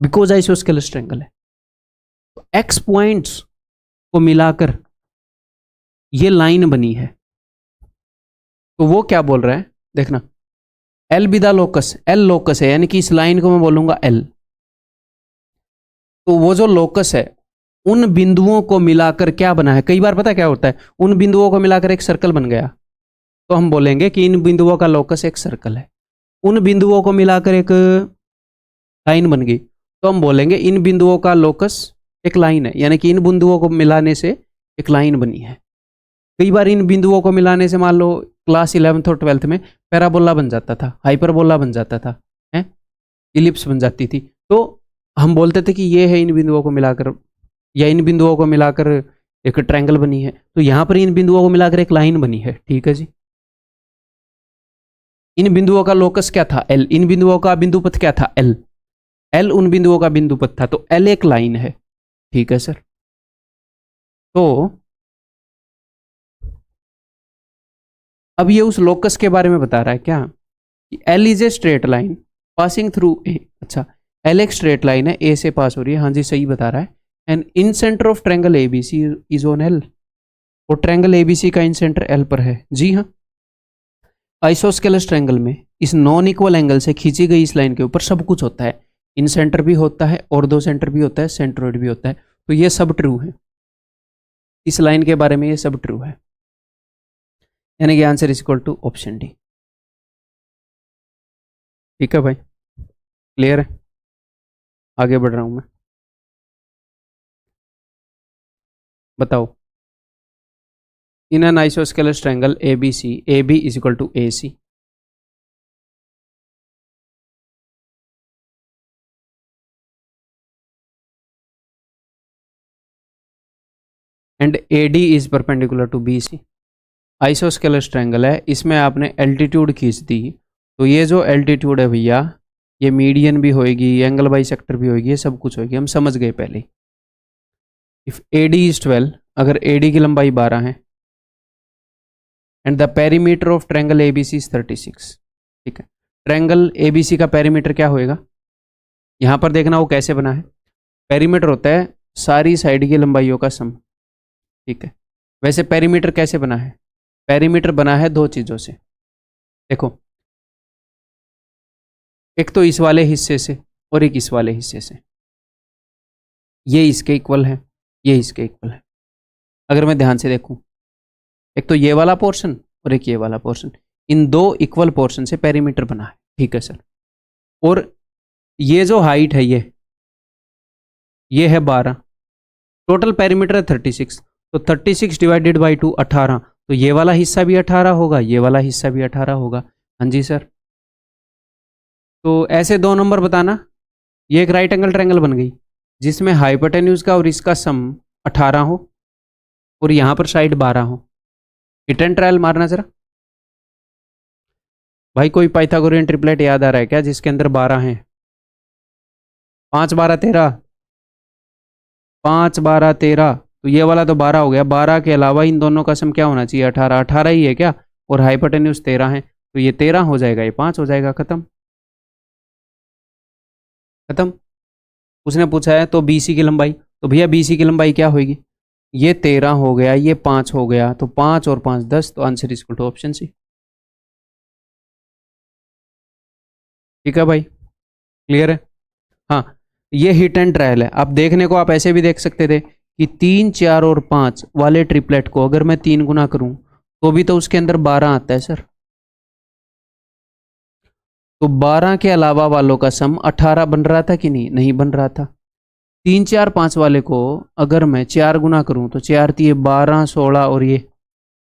बिकॉज आइसोस्केलस ट्रायंगल है। तो एक्स पॉइंट्स को मिलाकर ये लाइन बनी है। तो वो क्या बोल रहा है, देखना, L be the locus, L locus है, यानी कि इस लाइन को मैं बोलूंगा एल। तो वो जो लोकस है उन बिंदुओं को मिलाकर क्या बना है, कई बार पता है क्या होता है, उन बिंदुओं को मिलाकर एक सर्कल बन गया, तो हम बोलेंगे कि इन बिंदुओं का लोकस एक सर्कल है। उन बिंदुओं को मिलाकर एक लाइन बन गई, तो हम बोलेंगे इन बिंदुओं का लोकस एक लाइन है, यानी कि इन बिंदुओं को मिलाने से एक लाइन बनी है। कई बार इन बिंदुओं को मिलाने से मान लो क्लास 11th और 12th में पैराबोला बन जाता था, हाइपरबोला बन जाता था, है, इलिप्स बन जाती थी, तो हम बोलते थे कि ये है इन बिंदुओं को मिलाकर, या इन बिंदुओं को मिलाकर एक ट्रायंगल बनी है। तो यहां पर इन बिंदुओं को मिलाकर एक लाइन बनी है। ठीक है जी, इन बिंदुओं का लोकस क्या था, एल, इन बिंदुओं का बिंदु पथ क्या था, एल, एल उन बिंदुओं का बिंदु पथ था, तो एल एक लाइन है। ठीक है सर, तो अब ये उस लोकस के बारे में बता रहा है क्या, कि L is a straight line passing through a. अच्छा, एल एक स्ट्रेट लाइन है, ए से पास हो रही है, हाँ जी सही बता रहा है। And in centre of triangle ABC is on L, और ट्रायंगल एबीसी का इन सेंटर एल पर है। जी हाँ, आइसोस्केलस ट्रायंगल में इस नॉन इक्वल एंगल से खींची गई इस लाइन के ऊपर सब कुछ होता है, इन सेंटर भी होता है, और दो सेंटर भी होता है, सेंट्रोइड भी होता है, तो ये सब ट्रू है, इस लाइन के बारे में ये सब ट्रू है, यानी कि answer is equal to option D. ठीक है भाई, क्लियर है, आगे बढ़ रहा हूं मैं, बताओ। In an isosceles triangle ABC, AB is equal to AC and AD is perpendicular to BC। Isosceles triangle है, इसमें आपने एल्टीट्यूड खींच दी, तो ये जो एल्टीट्यूड है भैया, ये मीडियन भी होएगी, एंगल बाई सेक्टर भी होएगी, ये सब कुछ होएगी, हम समझ गए पहले। इफ AD इज 12, अगर AD की लंबाई 12 है and the perimeter of triangle ABC is 36, ठीक है। ट्रायंगल ABC का पेरीमीटर क्या होएगा, यहां पर देखना वो कैसे बना है। पेरीमीटर होता है सारी साइड की लंबाइयों का सम, ठीक है। वैसे पेरीमीटर कैसे बना है, पेरीमीटर बना है दो चीजों से, देखो, एक तो इस वाले हिस्से से और एक इस वाले हिस्से से, ये इसके इक्वल है, ये इसके इक्वल है। अगर मैं ध्यान से देखूं, एक तो ये वाला पोर्शन और एक ये वाला पोर्शन, इन दो इक्वल पोर्शन से पेरीमीटर बना है, ठीक है सर। और ये जो हाइट है ये है 12, टोटल पेरीमीटर है 36, तो 36 डिवाइडेड बाई 2 18, तो ये वाला हिस्सा भी 18 होगा, ये वाला हिस्सा भी 18 होगा। हाँ जी सर, तो ऐसे दो नंबर बताना, ये एक राइट एंगल ट्रायंगल बन गई जिसमें हाइपोटेन्यूज का और इसका सम 18 हो और यहां पर साइड 12 हो। हिट एंड ट्रायल मारना जरा भाई, कोई पाइथागोरियन ट्रिपलेट याद आ रहा है क्या जिसके अंदर 12 हैं? 5 12 13, 5 12 13, तो ये वाला तो 12 हो गया, 12 के अलावा इन दोनों का सम क्या होना चाहिए? 18, 18 ही है क्या, और हाइपोटेन्यूज 13 है, तो ये 13 हो जाएगा, ये 5 हो जाएगा, खत्म खत्म। उसने पूछा है तो BC की लंबाई, तो भैया BC की लंबाई क्या होगी, ये 13 हो गया, ये 5 हो गया, तो 5 और 5 10, तो answer is equal to option C. ठीक है भाई, क्लियर है? हाँ, ये हिट एंड ट्रायल है। आप देखने को आप ऐसे भी देख सकते थे कि 3 4 और 5 वाले ट्रिपलेट को अगर मैं 3 गुना करूं तो भी तो उसके अंदर 12 आता है सर, तो 12 के अलावा वालों का सम 18 बन रहा था कि नहीं? नहीं बन रहा था। 3 4 5 वाले को अगर मैं 4 गुना करूं तो 4 3 12 16, और ये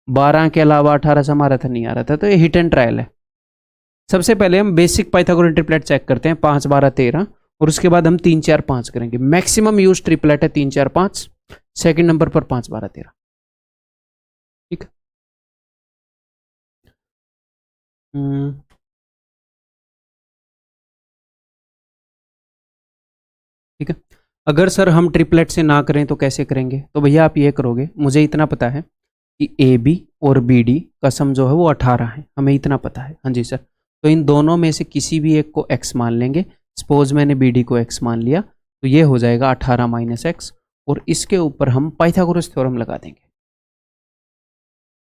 12 के अलावा 18 सम आ रहा था, नहीं आ रहा था, तो ये हिट एंड ट्रायल है। सबसे पहले हम बेसिक पाइथागोरन ट्रिपलेट चेक करते हैं, 5 12 13, और उसके बाद हम 3 4 5 करेंगे। मैक्सिमम यूज ट्रिपलेट है 3 4 5, सेकंड नंबर पर 5 12 13, ठीक है। ठीक है, अगर सर हम ट्रिपलेट से ना करें तो कैसे करेंगे? तो भैया आप ये करोगे, मुझे इतना पता है कि AB और BD का सम जो है वो 18 है, हमें इतना पता है। हाँ जी सर, तो इन दोनों में से किसी भी एक को x मान लेंगे। सपोज मैंने BD को x मान लिया, तो ये हो जाएगा 18 माइनस एक्स, और इसके ऊपर हम पाइथागोरस थ्योरम लगा देंगे,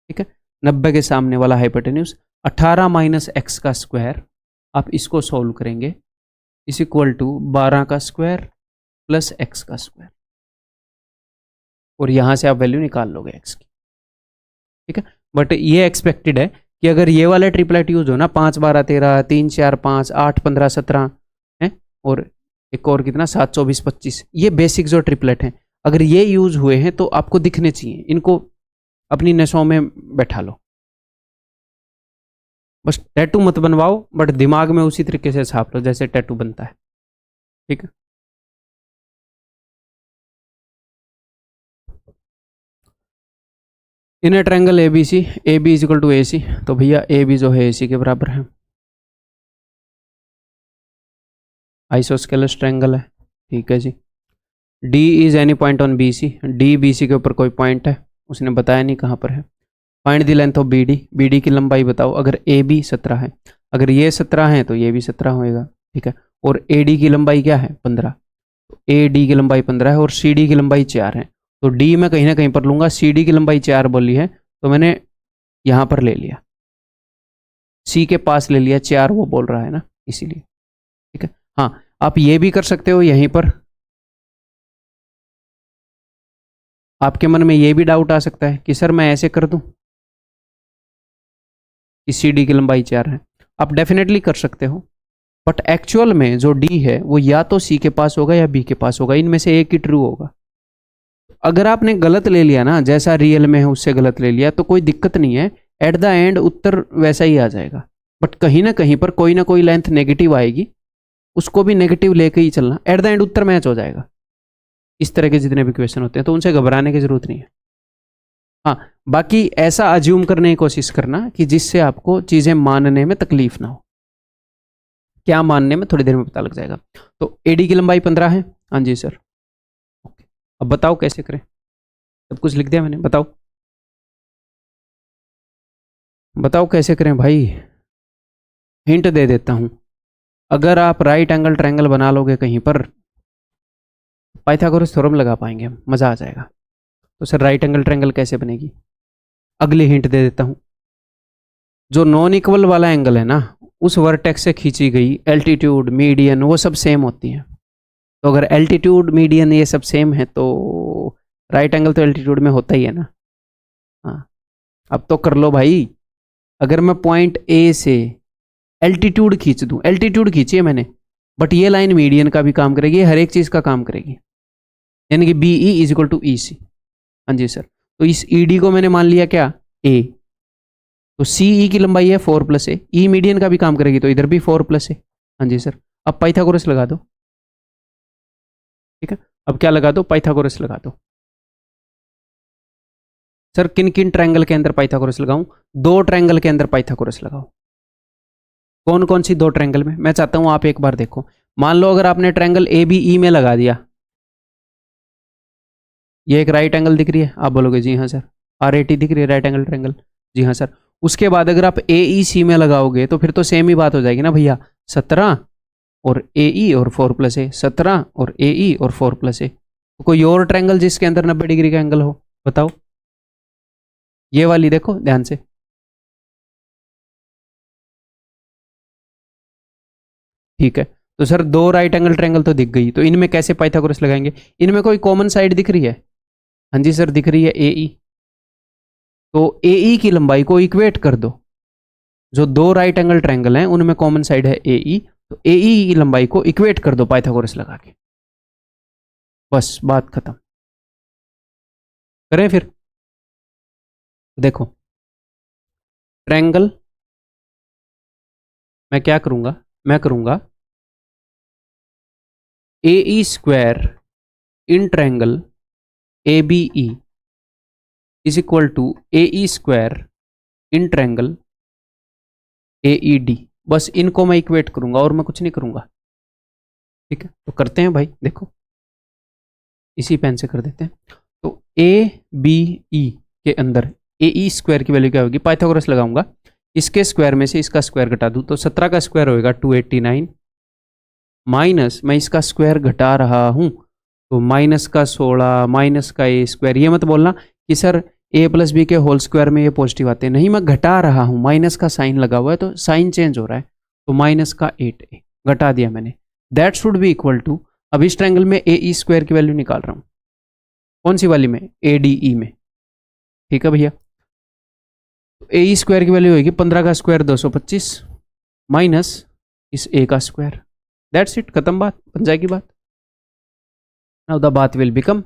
ठीक है। 90 के सामने वाला हाइपोटेन्यूज, 18 माइनस एक्स का स्क्वायर, आप इसको सॉल्व करेंगे, इज इक्वल टू 12 का स्क्वायर प्लस एक्स का स्क्वायर, और यहां से आप वैल्यू निकाल लोगे एक्स की, ठीक है। बट ये एक्सपेक्टेड है कि अगर ये वाले ट्रिपलेट यूज हो ना, 5 12 13, 3 4 5 8 15 17 है, और एक और कितना 7 24 25, ये बेसिक जो ट्रिपलेट हैं, अगर ये यूज हुए हैं तो आपको दिखने चाहिए, इनको अपनी नसों में बैठा लो। बस टैटू मत बनवाओ, बट दिमाग में उसी तरीके से छाप लो जैसे टैटू बनता है, ठीक है। In a triangle ABC, AB is equal to AC, तो भैया AB जो है AC के बराबर है। आइसोस्केलस ट्रायंगल है, ठीक है जी। D is any point on BC, D BC के ऊपर कोई पॉइंट है, उसने बताया नहीं कहाँ पर है। Find the length of BD, BD की लंबाई बताओ। अगर AB 17 है, अगर ये 17 है तो ये भी 17 होएगा, ठीक है। और AD की लंबाई क्या है? 15, तो AD की लंबाई 15 है, और CD की लंबाई 4 है, तो D मैं कहीं ना कहीं पर लूंगा, CD की लंबाई 4 बोली है, तो मैंने यहां पर ले लिया, C के पास ले लिया, 4 वो बोल रहा है ना, इसीलिए, ठीक है। हाँ, आप ये भी कर सकते हो यहीं पर, आपके मन में ये भी डाउट आ सकता है कि सर मैं ऐसे कर दूं कि CD की लंबाई 4 है, आप डेफिनेटली कर सकते हो, बट एक्चुअल में जो D है वो या तो C के पास होगा या B के पास होगा, इनमें से एक ही ट्रू होगा। अगर आपने गलत ले लिया ना, जैसा रियल में है उससे गलत ले लिया, तो कोई दिक्कत नहीं है, एट द एंड उत्तर वैसा ही आ जाएगा। बट कहीं ना कहीं पर कोई ना कोई लेंथ नेगेटिव आएगी, उसको भी नेगेटिव लेके ही चलना, at the end Uttar match हो जाएगा। इस तरह के जितने भी क्वेश्चन होते हैं तो उनसे घबराने की जरूरत नहीं है। हाँ, बाकी ऐसा अज्यूम करने की कोशिश करना कि जिससे आपको चीजें मानने में तकलीफ ना हो। क्या मानने में थोड़ी देर में पता लग जाएगा। तो एडी की लंबाई 15 है। हाँ जी सर, ओके। अब बताओ कैसे करें, सब कुछ लिख दिया मैंने, बताओ बताओ कैसे करें भाई। हिंट दे देता हूं, अगर आप राइट एंगल ट्रायंगल बना लोगे कहीं पर, पाइथागोरस थ्योरम लगा पाएंगे हम, मजा आ जाएगा। तो सर राइट एंगल ट्रायंगल कैसे बनेगी, अगली हिंट दे देता हूं। जो नॉन इक्वल वाला एंगल है ना, उस वर्टेक्स से खींची गई एल्टीट्यूड, मीडियन, वो सब सेम होती हैं। तो अगर एल्टीट्यूड, मीडियन ये सब सेम है तो राइट एंगल तो एल्टीट्यूड में होता ही है ना। हाँ, अब तो कर लो भाई। अगर मैं पॉइंट ए से एल्टीट्यूड खींच दूं, एल्टीट्यूड खींची है मैंने, बट ये लाइन मीडियन का भी काम करेगी, हर एक चीज का काम करेगी, यानी कि B E is equal to E C. हाँ जी सर, तो इस ई डी को मैंने मान लिया क्या, ए। तो सी ई की लंबाई है 4 + ए, ई मीडियन का भी काम करेगी तो इधर भी 4 + ए। हाँ जी सर, अब पाइथागोरस लगा दो। ठीक है, अब क्या लगा दो, पाइथागोरस लगा दो। सर किन किन ट्रायंगल के अंदर पाइथागोरस लगाऊं, दो ट्रायंगल के अंदर पाइथागोरस लगाओ। कौन कौन सी दो ट्रायंगल में, मैं चाहता हूं आप एक बार देखो। मान लो अगर आपने ट्रायंगल ए बी ई में लगा दिया, ये एक राइट एंगल दिख रही है, आप बोलोगे जी हाँ सर। आर ए टी दिख रही है, राइट एंगल ट्रायंगल, जी हाँ सर। उसके बाद अगर आप ए ई सी में लगाओगे तो फिर तो सेम ही बात हो जाएगी ना भैया, 17 और ए ई और 4 + ए, 17 और ए ई और 4 + ए। तो कोई और ट्रायंगल जिसके अंदर 90 डिग्री का एंगल हो, बताओ। ये वाली देखो ध्यान से, ठीक है। तो सर दो राइट एंगल ट्रायंगल तो दिख गई, तो इनमें कैसे पाइथागोरस लगाएंगे, इनमें कोई कॉमन साइड दिख रही है। हाँ जी सर, दिख रही है ए ई। तो ए ई की लंबाई को इक्वेट कर दो, जो दो राइट एंगल ट्रायंगल हैं उनमें कॉमन साइड है ए ई, तो ए ई की लंबाई को इक्वेट कर दो पाइथागोरस लगा के, बस बात खत्म। करें फिर, देखो ट्रायंगल, मैं क्या करूंगा, मैं करूंगा A E square in triangle A B E is equal to A E square in triangle A E D. बस इनको मैं इक्वेट करूंगा और मैं कुछ नहीं करूंगा। ठीक है, तो करते हैं भाई, देखो इसी पेन से कर देते हैं। तो ए बी ई के अंदर ए ई स्क्वायर की वैल्यू क्या होगी, पाइथागोरस लगाऊंगा, इसके स्क्वायर में से इसका स्क्वायर घटा दूं तो 17 का स्क्वायर होएगा 289, माइनस मैं इसका स्क्वायर घटा रहा हूं तो माइनस का 16 माइनस का ए स्क्वायर। ये मत बोलना कि सर ए प्लस बी के होल स्क्वायर में ये पॉजिटिव आते हैं, नहीं, मैं घटा रहा हूं, माइनस का साइन लगा हुआ है तो साइन चेंज हो रहा है, तो माइनस का 8a घटा दिया मैंने। That should be equal to, अब इस ट्रायंगल में ए ई स्क्वायर की वैल्यू निकाल रहा हूं, कौन सी वाली में, ए डी ई में। ठीक है भैया, तो ए ई स्क्वायर की वैल्यू होगी 15 का स्क्वायर 225 माइनस इस ए का स्क्वायर। दैट्स इट, खत्म बात, बन जाएगी बात। नाउ द बात विल बिकम,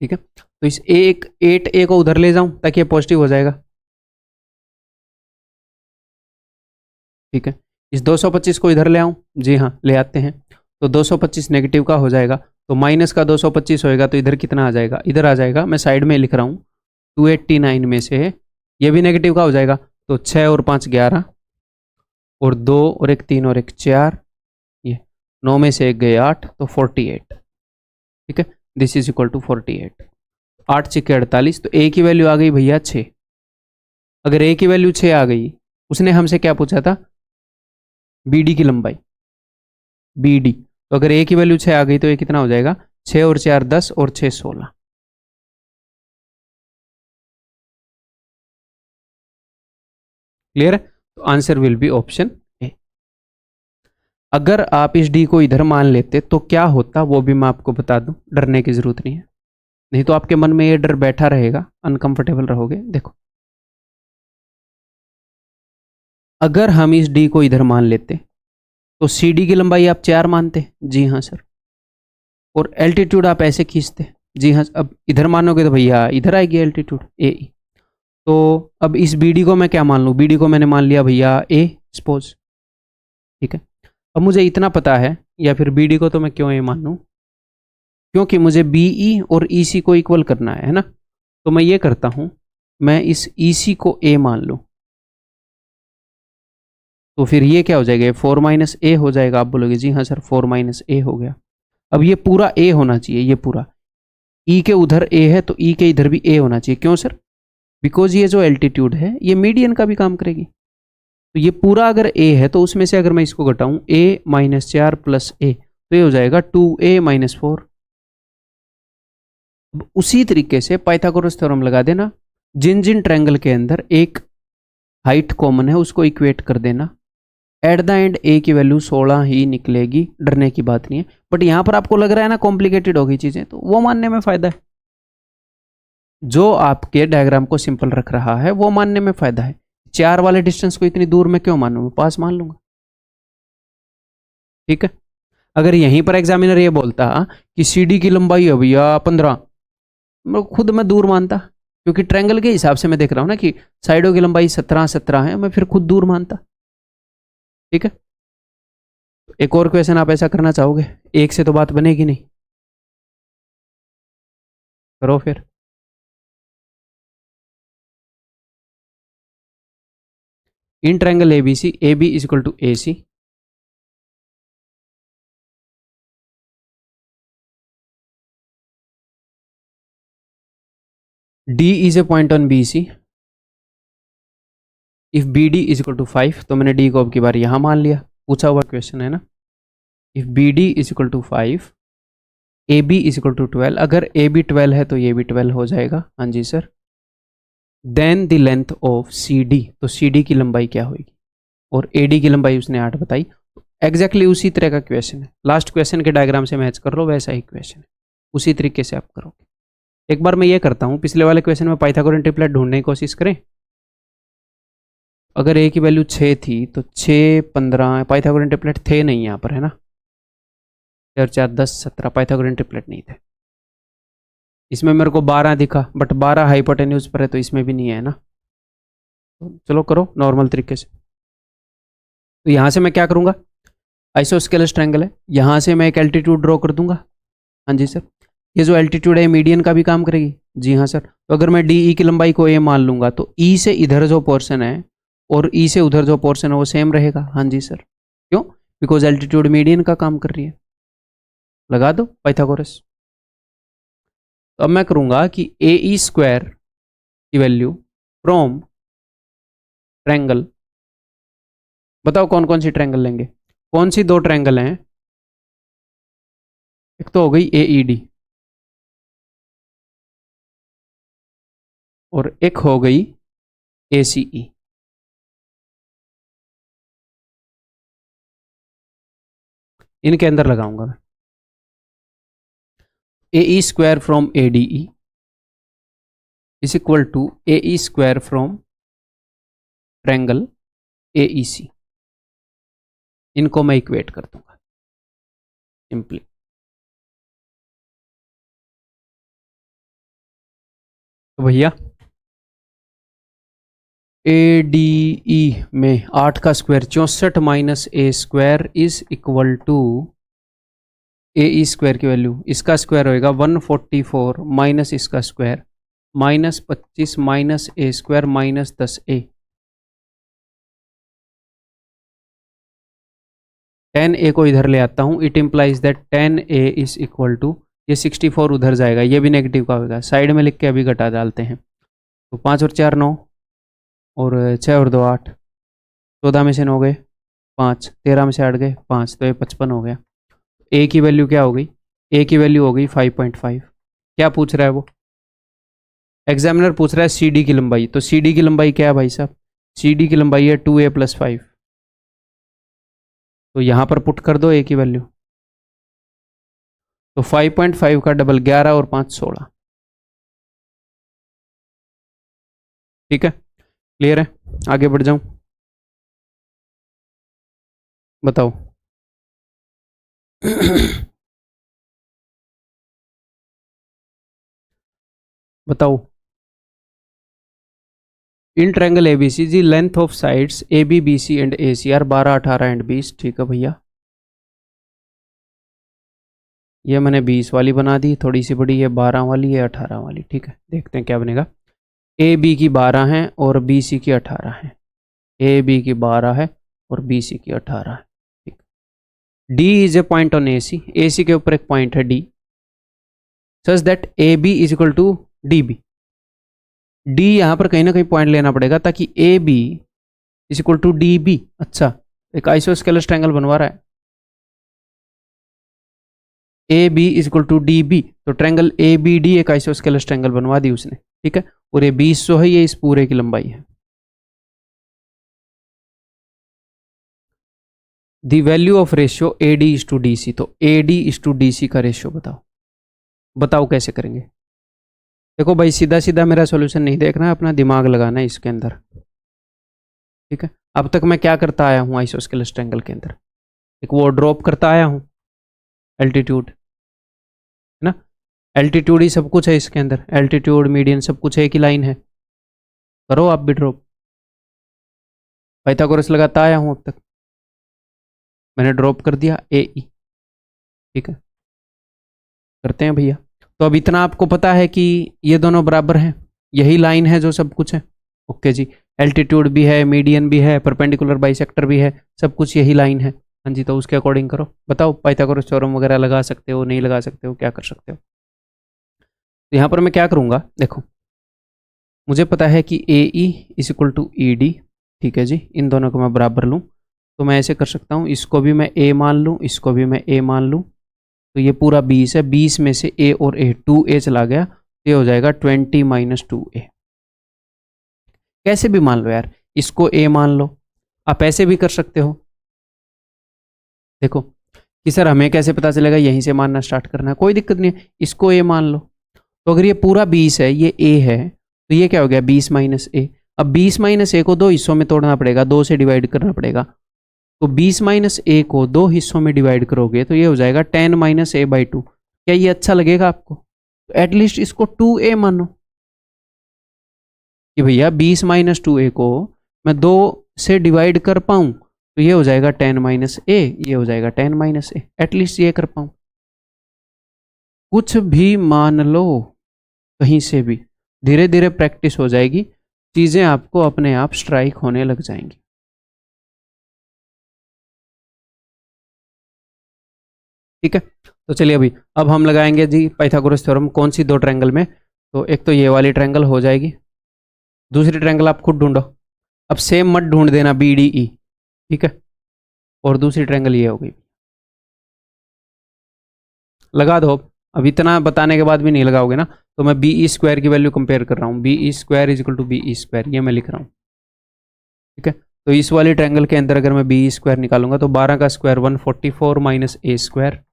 ठीक है, तो इस एक 8a को उधर ले जाऊं ताकि ये पॉजिटिव हो जाएगा। ठीक है, इस 225 को इधर ले आऊं, जी हाँ ले आते हैं, तो 225 नेगेटिव का हो जाएगा, तो माइनस का 225 होएगा तो इधर कितना आ जाएगा, इधर आ जाएगा, मैं साइड में लिख रहा हूँ 289 में से ये भी नेगेटिव का हो जाएगा, तो 6 और 5 11 और 2 और 1 3 और 1 4, ये 9 में से 1 गए 8, तो 48। ठीक है, दिस इज इक्वल टू 48, 8 × 48, तो ए की वैल्यू आ गई भैया 6। अगर ए की वैल्यू 6 आ गई, उसने हमसे क्या पूछा था, बी डी की लंबाई, बी डी, तो अगर ए की वैल्यू 6 आ गई तो ये कितना हो जाएगा, 6 और 4 10 और 6 16। क्लियर है, तो answer will be option A. अगर आप इस डी को इधर मान लेते तो क्या होता वो भी मैं आपको बता दूं, डरने की जरूरत नहीं है, नहीं तो आपके मन में ये डर बैठा रहेगा, अनकंफर्टेबल रहोगे। देखो अगर हम इस डी को इधर मान लेते तो सी डी की लंबाई आप 4 मानते, जी हाँ सर, और एल्टीट्यूड आप ऐसे खींचते। जी हाँ, अब इधर मानोगे तो भैया इधर आएगी एल्टीट्यूड ए ई। तो अब इस बी डी को मैं क्या मान लूँ, बी डी को मैंने मान लिया भैया ए सपोज, ठीक है। अब मुझे इतना पता है, या फिर बी डी को तो मैं क्यों ए मान लूँ, क्योंकि मुझे बी ई और ई सी को इक्वल करना है ना। तो मैं ये करता हूँ, मैं इस ई सी को ए मान लूँ, तो फिर ये क्या हो जाएगा, 4 माइनस ए हो जाएगा। आप बोलोगे जी हाँ सर 4 माइनस ए हो गया। अब ये पूरा ए होना चाहिए, ये पूरा ई के उधर ए है तो ई के इधर भी ए होना चाहिए। क्यों सर, बिकॉज ये जो एल्टीट्यूड है ये मीडियन का भी काम करेगी। तो ये पूरा अगर ए है तो उसमें से अगर मैं इसको घटाऊं ए माइनस 4 प्लस ए, तो ये हो जाएगा 2a माइनस 4। उसी तरीके से पाइथागोरस थ्योरम लगा देना, जिन जिन ट्रायंगल के अंदर एक हाइट कॉमन है उसको इक्वेट कर देना। एट द एंड ए की वैल्यू 16 ही निकलेगी, डरने की बात नहीं है। बट यहां पर आपको लग रहा है ना कॉम्प्लिकेटेड होगी चीजें, तो वो मानने में फायदा है। जो आपके डायग्राम को सिंपल रख रहा है वो मानने में फायदा है। 4 वाले डिस्टेंस को इतनी दूर में क्यों मानूं, मैं पास मान लूंगा। ठीक है, अगर यहीं पर एग्जामिनर ये बोलता कि सीडी की लंबाई है भैया 15, खुद मैं दूर मानता, क्योंकि ट्रायंगल के हिसाब से मैं देख रहा हूं ना कि साइडों की लंबाई 17 है, मैं फिर खुद दूर मानता। ठीक है, एक और क्वेश्चन आप ऐसा करना चाहोगे, एक से तो बात बनेगी नहीं, करो फिर। In triangle ABC A B is equal to A C, D is a point on B C, if B D is equal to 5, तो मैंने डी को अब की बार यहां मान लिया, पूछा हुआ क्वेश्चन है ना। If B D is equal to 5, A B is equal to 12, अगर ए बी 12 है तो ये भी 12 हो जाएगा। हाँ जी sir. Then the length of C D, तो सी डी की लंबाई क्या होगी, और ए डी की लंबाई उसने 8 बताई। एग्जैक्टली उसी तरह का क्वेश्चन है, लास्ट क्वेश्चन के डायग्राम से मैच कर लो, वैसा ही क्वेश्चन है, उसी तरीके से आप करोगे। एक बार मैं ये करता हूँ, पिछले वाले क्वेश्चन में पाइथागोरस ट्रिपलेट ढूंढने की कोशिश करें। अगर ए की वैल्यू 6 थी तो 6 15, पाइथागोरस ट्रिपलेट थे नहीं यहाँ पर, है ना। 4 4 10 17 पाइथागोरस ट्रिपलेट नहीं थे। इसमें मेरे को 12 दिखा, बट 12 हाइपोटेन्यूज पर है तो इसमें भी नहीं है ना। तो चलो करो नॉर्मल तरीके से। तो यहाँ से मैं क्या करूँगा, आइसोस्केलस ट्रायंगल है, यहाँ से मैं एक एल्टीट्यूड ड्रॉ कर दूंगा। हाँ जी सर, ये जो एल्टीट्यूड है मीडियन का भी काम करेगी। जी हाँ सर, तो अगर मैं डी ई की लंबाई को ए मान लूंगा तो ई से इधर जो पोर्शन है और ई से उधर जो पोर्शन है वो सेम रहेगा। हाँ जी सर, क्यों, बिकॉज एल्टीट्यूड मीडियन का काम कर रही है। लगा दो पाइथागोरस। तो अब मैं करूंगा कि ए ई स्क्वायर की वैल्यू फ्रॉम ट्रायंगल, बताओ कौन कौन सी ट्रायंगल लेंगे, कौन सी दो ट्रायंगल हैं। एक तो हो गई ए ई डी और एक हो गई ए सी ई। इनके अंदर लगाऊंगा मैं A E square from A D E is equal to A E square from triangle A E C. इनको मैं इक्वेट कर दूंगा सिंपली। तो भैया ए डी ई में 8 का square 64 minus A square is equal to A E square की value, इसका स्क्वायर होएगा 144 माइनस इसका square minus 25 minus A square minus 10 A. 10 A को इधर ले आता हूँ, it implies that 10 A is equal to, ये 64 उधर जाएगा, ये भी नेगेटिव का होगा, साइड में लिख के अभी घटा डालते हैं। तो 5 और 4 9 और 6 और 2 8, 14 में से 9 गए 5, 13 में से 8 गए 5, तो ये 55 हो गया। ए की वैल्यू क्या हो गई, ए की वैल्यू हो गई 5.5। क्या पूछ रहा है वो, एग्जामिनर पूछ रहा है सी डी की लंबाई। तो सी डी की लंबाई क्या है भाई साहब, सी डी की लंबाई है 2a + 5। तो यहाँ पर पुट कर दो ए की वैल्यू, तो 5.5 का डबल 11 और 5 16। ठीक है, क्लियर है, आगे बढ़ जाऊं, बताओ। बताओ। In triangle ABC the length of sides A B B C and A C are 12, 18 and 20। ठीक है भैया, ये मैंने 20 वाली बना दी, थोड़ी सी बड़ी है, 12 वाली है, 18 वाली। ठीक है, देखते हैं क्या बनेगा। ए बी की 12 है और बी सी की 18 है। ए बी की 12 है और बी सी की 18 है। ठीक, D is a point on A C के ऊपर एक पॉइंट है D, such that A B is equal to D B. D यहां पर कहीं ना कहीं पॉइंट लेना पड़ेगा ताकि A B is equal to D B. अच्छा, एक आइसोस्केलस ट्रायंगल बनवा रहा है, A B is equal to D B, तो ट्रायंगल ए बी डी एक आइसोस्केलस ट्रायंगल बनवा दी उसने। ठीक है, और ये 20 जो है ये इस पूरे की लंबाई है। The value of ratio A D is to D C, तो A D is to D C का रेशियो बताओ। बताओ कैसे करेंगे। देखो भाई, सीधा सीधा मेरा सॉल्यूशन नहीं देखना है, अपना दिमाग लगाना है इसके अंदर। ठीक है, अब तक मैं क्या करता आया हूँ आइसोस्केलस ट्रायंगल के अंदर, एक वो ड्रॉप करता आया हूँ एल्टीट्यूड, है ना। एल्टीट्यूड ही सब कुछ है इसके अंदर, एल्टीट्यूड मीडियन सब कुछ एक ही लाइन है। करो आप भी ड्रॉप। पाइथागोरस लगाता आया हूँ अब तक, मैंने ड्रॉप कर दिया ए ई। ठीक है, करते हैं भैया। तो अब इतना आपको पता है कि ये दोनों बराबर हैं, यही लाइन है जो सब कुछ है। ओके जी, एल्टीट्यूड भी है, मीडियन भी है, परपेंडिकुलर बाइसेक्टर भी है, सब कुछ यही लाइन है। हाँ जी, तो उसके अकॉर्डिंग करो। बताओ, पाइथागोरस थ्योरम वगैरह लगा सकते हो, नहीं लगा सकते हो, क्या कर सकते हो। तो यहाँ पर मैं क्या करूँगा, देखो मुझे पता है कि A E is equal to E D. ठीक है जी, इन दोनों को मैं बराबर लूँ तो मैं ऐसे कर सकता हूँ, इसको भी मैं ए मान लूँ, इसको भी मैं ए मान लूँ, तो ये पूरा 20 है, 20 में से ए और ए 2a चला गया, तो ये हो जाएगा 20 माइनस 2a। कैसे भी मान लो यार, इसको a मान लो, आप ऐसे भी कर सकते हो। देखो कि सर हमें कैसे पता चलेगा, यहीं से मानना स्टार्ट करना है, कोई दिक्कत नहीं है, इसको a मान लो। तो अगर ये पूरा 20 है, ये a है, तो ये क्या हो गया 20 माइनस ए। अब 20 माइनस ए को दो हिस्सों में तोड़ना पड़ेगा, 2 से डिवाइड करना पड़ेगा। तो 20 माइनस ए को दो हिस्सों में डिवाइड करोगे तो ये हो जाएगा 10 माइनस ए बाई 2। क्या ये अच्छा लगेगा आपको? तो एटलीस्ट इसको 2a मानो कि भैया 20 माइनस 2a को मैं 2 से डिवाइड कर पाऊं तो ये हो जाएगा 10 माइनस ए, ये हो जाएगा 10 माइनस ए, एटलीस्ट ये कर पाऊं। कुछ भी मान लो कहीं से भी, धीरे धीरे प्रैक्टिस हो जाएगी, चीजें आपको अपने आप स्ट्राइक होने लग जाएंगी। ठीक है, तो चलिए अभी अब हम लगाएंगे जी पाइथागोरस थ्योरम। कौन सी? दो ट्रायंगल में। तो एक तो ये वाली ट्रायंगल हो जाएगी, दूसरी ट्रायंगल आप खुद ढूंढो। अब सेम मत ढूंढ देना बी डी ई, ठीक है। और दूसरी ट्रायंगल ये हो गई, लगा दो। अब इतना बताने के बाद भी नहीं लगाओगे ना, तो मैं बी ई स्क्वायर की वैल्यू कंपेयर कर रहा हूँ, B E square is equal to B E square, ये मैं लिख रहा हूँ। ठीक है, तो इस वाली ट्रायंगल के अंदर अगर मैं बी ई स्क्वायर निकालूंगा तो 12 का स्क्वायर 144 माइनस ए स्क्वायर।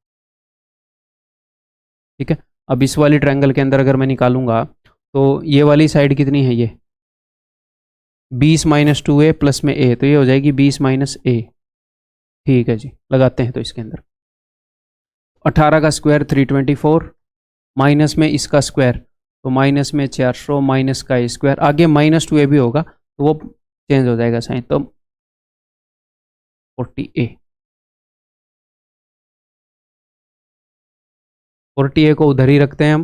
ठीक है, अब इस वाली ट्रायंगल के अंदर अगर मैं निकालूंगा तो ये वाली साइड कितनी है, ये 20 माइनस 2a प्लस में a, तो ये हो जाएगी 20 माइनस a। ठीक है जी, लगाते हैं तो इसके अंदर 18 का स्क्वायर 324 माइनस में इसका स्क्वायर, तो माइनस में 400 माइनस का स्क्वायर, आगे माइनस 2a भी होगा तो वो चेंज हो जाएगा साइन, तो 40a। 40a को उधर ही रखते हैं हम,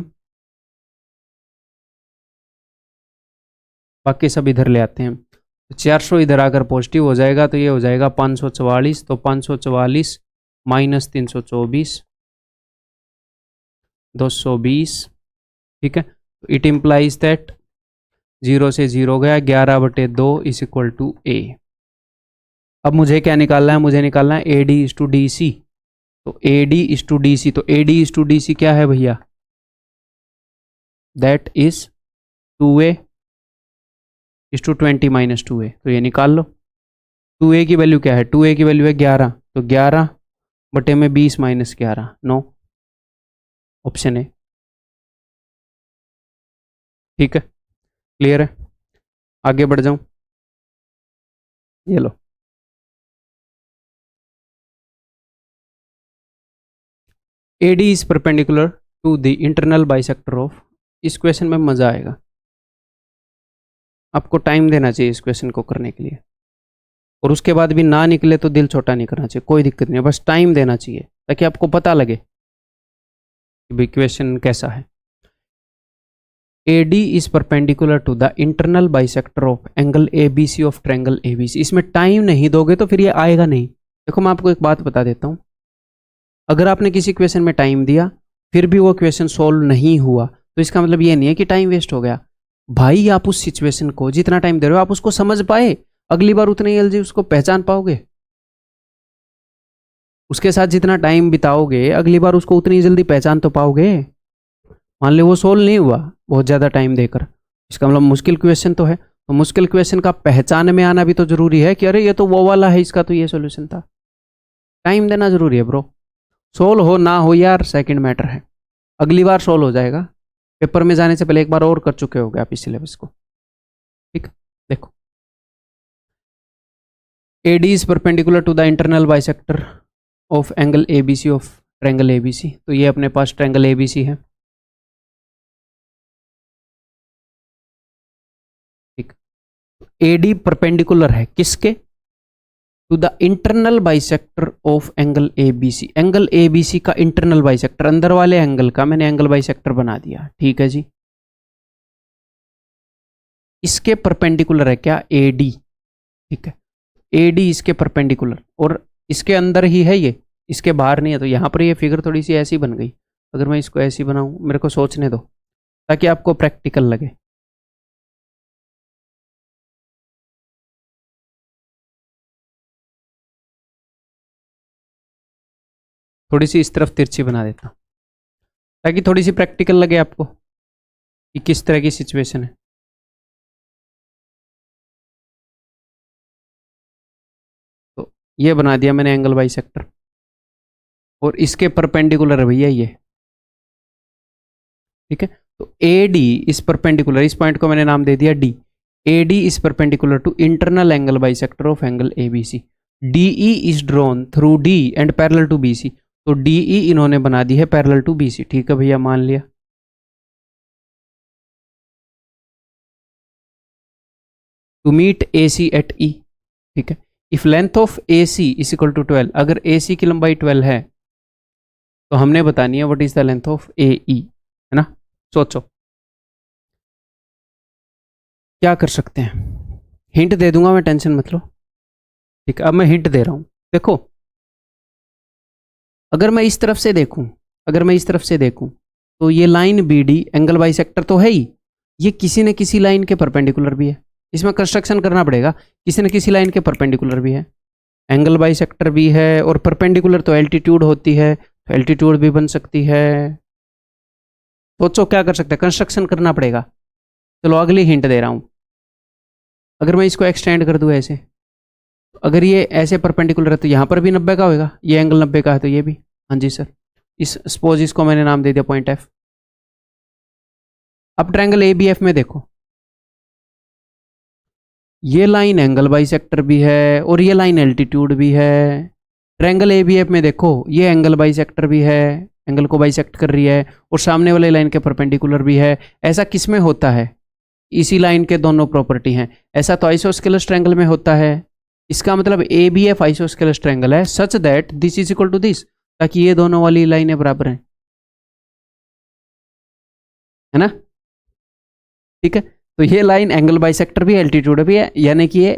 बाकी सब इधर ले आते हैं। तो 400 इधर आकर पॉजिटिव हो जाएगा, तो ये हो जाएगा 544, तो 544 माइनस 324 220। ठीक है, तो इट इम्प्लाइज दैट 0 से 0 गया, 11/2 इज इक्वल टू ए। अब मुझे क्या निकालना है, मुझे निकालना है A D is to D C. तो A D is to D C, तो A D is to D C क्या है भैया, that is 2a is to 20 minus 2a, तो ये निकाल लो। 2a की वैल्यू क्या है, 2a की वैल्यू है 11, तो 11/20 माइनस 11, 9, ऑप्शन ए। ठीक है, क्लियर है, आगे बढ़ जाऊं, ये लो। AD is perpendicular to the internal bisector of इस क्वेश्चन में मज़ा आएगा। आपको टाइम देना चाहिए इस क्वेश्चन को करने के लिए, और उसके बाद भी ना निकले तो दिल छोटा नहीं करना चाहिए, कोई दिक्कत नहीं है, बस टाइम देना चाहिए ताकि आपको पता लगे कि भाई क्वेश्चन कैसा है। AD is perpendicular to the internal bisector of angle ABC of triangle ABC। इसमें टाइम नहीं दोगे तो फिर ये आएगा नहीं। देखो मैं आपको एक बात बता देता हूँ, अगर आपने किसी क्वेश्चन में टाइम दिया फिर भी वो क्वेश्चन सॉल्व नहीं हुआ तो इसका मतलब ये नहीं है कि टाइम वेस्ट हो गया। भाई आप उस सिचुएशन को जितना टाइम दे रहे हो आप उसको समझ पाए, अगली बार उतनी जल्दी उसको पहचान पाओगे। उसके साथ जितना टाइम बिताओगे अगली बार उसको उतनी जल्दी पहचान तो पाओगे। मान लो वो सोल्व नहीं हुआ बहुत ज़्यादा टाइम देकर, इसका मतलब मुश्किल क्वेश्चन तो है, तो मुश्किल क्वेश्चन का पहचान में आना भी तो जरूरी है कि अरे ये तो वो वाला है, इसका तो ये सॉल्यूशन था। टाइम देना जरूरी है ब्रो। सोल्व हो ना हो यार सेकंड मैटर है, अगली बार सोल्व हो जाएगा। पेपर में जाने से पहले एक बार और कर चुके होगे आप इस सिलेबस को। ठीक, देखो AD is perpendicular to the internal bisector of angle ABC of triangle ABC। तो ये अपने पास ट्रायंगल ABC है। ठीक, AD परपेंडिकुलर है किसके? To the internal bisector of angle ABC। Angle ABC का इंटरनल बाइसेक्टर, अंदर वाले एंगल का मैंने एंगल बाइसेक्टर बना दिया। ठीक है जी, इसके परपेंडिकुलर है क्या? AD। ठीक है, AD इसके परपेंडिकुलर, और इसके अंदर ही है ये, इसके बाहर नहीं है। तो यहाँ पर ये फिगर थोड़ी सी ऐसी बन गई। अगर मैं इसको ऐसी बनाऊं, मेरे को सोचने दो ताकि आपको प्रैक्टिकल लगे। थोड़ी सी इस तरफ तिरछी बना देता हूं ताकि थोड़ी सी प्रैक्टिकल लगे आपको कि किस तरह की सिचुएशन है। तो ये बना दिया मैंने एंगल बाइसेक्टर, और इसके परपेंडिकुलर है भैया ये। ठीक है, तो AD इस परपेंडिकुलर, इस पॉइंट को मैंने नाम दे दिया D। AD is perpendicular to internal angle bisector of angle ABC। DE is drawn through D and parallel to BC। तो DE इन्होंने बना दी है पैरेलल टू BC। ठीक है भैया, मान लिया। To meet AC at E। ठीक है, if length of AC is equal to 12, अगर AC की लंबाई 12 है तो हमने बतानी है what is the length of AE, है ना। सोचो क्या कर सकते हैं, हिंट दे दूंगा मैं, टेंशन मत लो। ठीक है, अब मैं हिंट दे रहा हूं। देखो अगर मैं इस तरफ से देखूं, अगर मैं इस तरफ से देखूं तो ये लाइन BD एंगल बाइसेक्टर तो है ही, ये किसी न किसी लाइन के परपेंडिकुलर भी है। इसमें कंस्ट्रक्शन करना पड़ेगा, किसी न किसी लाइन के परपेंडिकुलर भी है, एंगल बाइसेक्टर भी है, और परपेंडिकुलर तो एल्टीट्यूड होती है, तो एल्टीट्यूड भी बन सकती है। सोचो क्या कर सकते हैं, कंस्ट्रक्शन करना पड़ेगा। चलो अगली हिंट दे रहा हूं, अगर मैं इसको एक्सटेंड कर दूं ऐसे, तो अगर ये ऐसे परपेंडिकुलर है तो यहाँ पर भी 90 का होगा, ये एंगल 90 का है तो ये भी। हाँ जी सर, इस सपोज इसको मैंने नाम दे दिया पॉइंट F। अब ट्रायंगल ABF में देखो, ये लाइन एंगल बाइसेक्टर भी है और ये लाइन एल्टीट्यूड भी है। ट्रायंगल ABF में देखो, ये एंगल बाइसेक्टर भी है, एंगल को बाइसेक्ट कर रही है, और सामने वाले लाइन के परपेंडिकुलर भी है। ऐसा किस में होता है? इसी लाइन के दोनों प्रॉपर्टी हैं। ऐसा तो आइसोस्केलस ट्रायंगल में होता है। इसका मतलब ABF आइसोस्केलस ट्रायंगल है such that this is equal to this, ताकि ये दोनों वाली लाइनें बराबर हैं, है ना। ठीक है, तो ये लाइन एंगल बाइसेक्टर भी है, एल्टीट्यूड भी है, यानी कि ये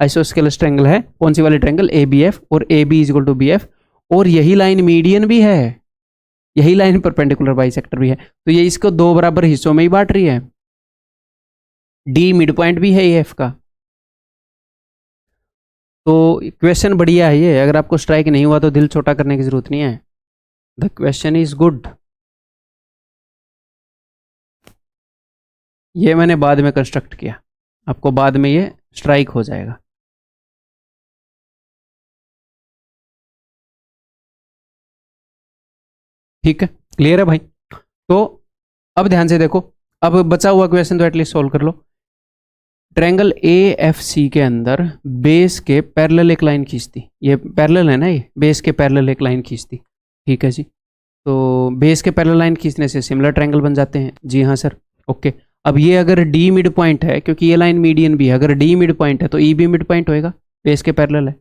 आइसोस्केलस ट्रायंगल है। कौन सी वाली ट्रायंगल? ABF, और AB is equal to BF, और यही लाइन मीडियन भी है, यही लाइन परपेंडिकुलर बाइसेक्टर भी है। तो ये इसको दो बराबर हिस्सों में ही बांट रही है। D मिड पॉइंट भी है AF का। तो क्वेश्चन बढ़िया है ये, अगर आपको स्ट्राइक नहीं हुआ तो दिल छोटा करने की जरूरत नहीं है। The question is good. ये मैंने बाद में कंस्ट्रक्ट किया, आपको बाद में ये स्ट्राइक हो जाएगा। ठीक है, क्लियर है भाई। तो अब ध्यान से देखो, अब बचा हुआ क्वेश्चन तो एटलीस्ट सोल्व कर लो। ट्रायंगल AFC के अंदर बेस के पैरेलल एक लाइन खींचती, ये पैरेलल है ना, ये बेस के पैरेलल एक लाइन खींचती। ठीक है जी, तो बेस के पैरेलल लाइन खींचने से सिमिलर ट्रायंगल बन जाते हैं। जी हाँ सर, ओके। अब ये अगर डी मिड पॉइंट है, क्योंकि ये लाइन मीडियन भी है, अगर डी मिड पॉइंट है तो ई भी मिड पॉइंट होएगा, बेस के पैरेलल है।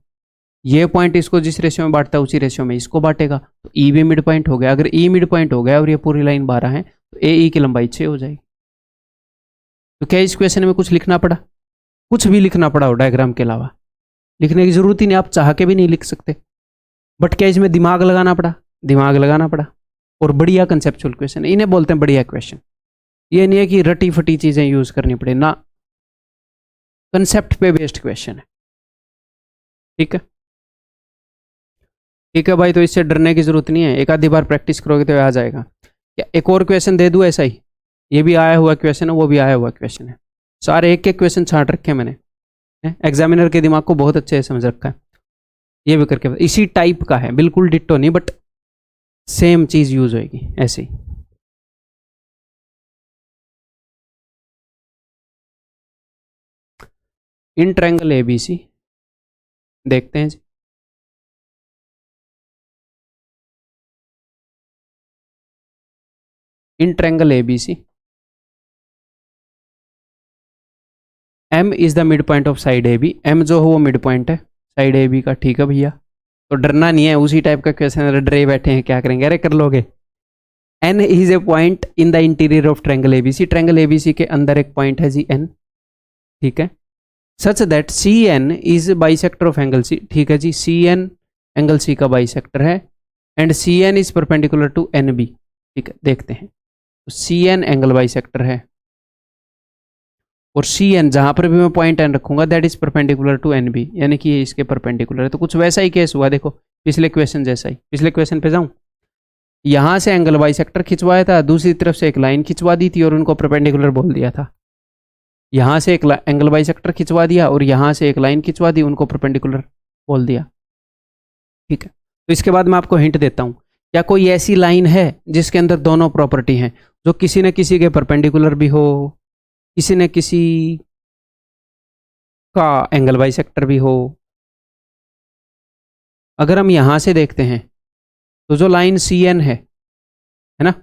ये पॉइंट इसको जिस रेशियो में बांटता है उसी रेशियो में इसको बांटेगा, तो ई भी मिड पॉइंट हो गया। अगर ई मिड पॉइंट हो गया और ये पूरी लाइन 12 है तो ए ई की लंबाई 6 हो जाएगी। तो क्या इस क्वेश्चन में कुछ लिखना पड़ा? कुछ भी लिखना पड़ा हो डायग्राम के अलावा? लिखने की जरूरत ही नहीं, आप चाह के भी नहीं लिख सकते। बट क्या इसमें दिमाग लगाना पड़ा? दिमाग लगाना पड़ा। और बढ़िया कंसेप्चुअल क्वेश्चन, इन्हें बोलते हैं बढ़िया क्वेश्चन। ये नहीं है कि रटी फटी चीजें यूज करनी पड़े ना, कंसेप्ट पे बेस्ड क्वेश्चन है। ठीक है, ठीक है भाई, तो इससे डरने की जरूरत नहीं है, एक आधी बार प्रैक्टिस करोगे तो आ जाएगा। क्या एक और क्वेश्चन दे दूं ऐसा ही? ये भी आया हुआ क्वेश्चन है, वो भी आया हुआ क्वेश्चन है, सारे एक एक क्वेश्चन छांट रखे हैं मैंने। एग्जामिनर के दिमाग को बहुत अच्छे से समझ रखा है। ये भी करके इसी टाइप का है, बिल्कुल डिट्टो नहीं, बट सेम चीज यूज होगी ऐसे ही। इन ट्रायंगल एबीसी देखते हैं जी। In triangle ABC M is the mid point of side A B. M जो है वो मिड पॉइंट है साइड ए बी का। ठीक है भैया, तो डरना नहीं है, उसी टाइप का क्वेश्चन, डरे बैठे हैं क्या करेंगे, अरे कर लोगे। N is a point in the interior of triangle ABC. Triangle ABC के अंदर एक पॉइंट है जी एन, ठीक है। Such that C N is bisector of angle C. ठीक है जी, सी एन एंगल सी का बाइसेक्टर है and C N is perpendicular to N B. ठीक है, देखते हैं। तो सी एन एंगल बाइसेक्टर है और सी एन जहां पर भी मैं पॉइंट एन रखूंगा that is perpendicular to N B, यानी कि ये इसके परपेंडिकुलर है। तो कुछ वैसा ही केस हुआ, देखो पिछले क्वेश्चन जैसा ही। पिछले क्वेश्चन पे जाऊं, यहां से एंगल बाइसेक्टर खिंचवाया था, दूसरी तरफ से एक लाइन खिंचवा दी थी और उनको परपेंडिकुलर बोल दिया था। यहां से एक एंगल बाइसेक्टर खिंचवा दिया और यहां से एक लाइन खिंचवा दी, उनको परपेंडिकुलर बोल दिया। ठीक है, तो इसके बाद मैं आपको हिंट देता हूं। क्या कोई ऐसी लाइन है जिसके अंदर दोनों प्रॉपर्टी हैं, जो किसी न किसी के परपेंडिकुलर भी हो, किसी न किसी का एंगल बाइसेक्टर भी हो? अगर हम यहां से देखते हैं तो जो लाइन सी एन है ना,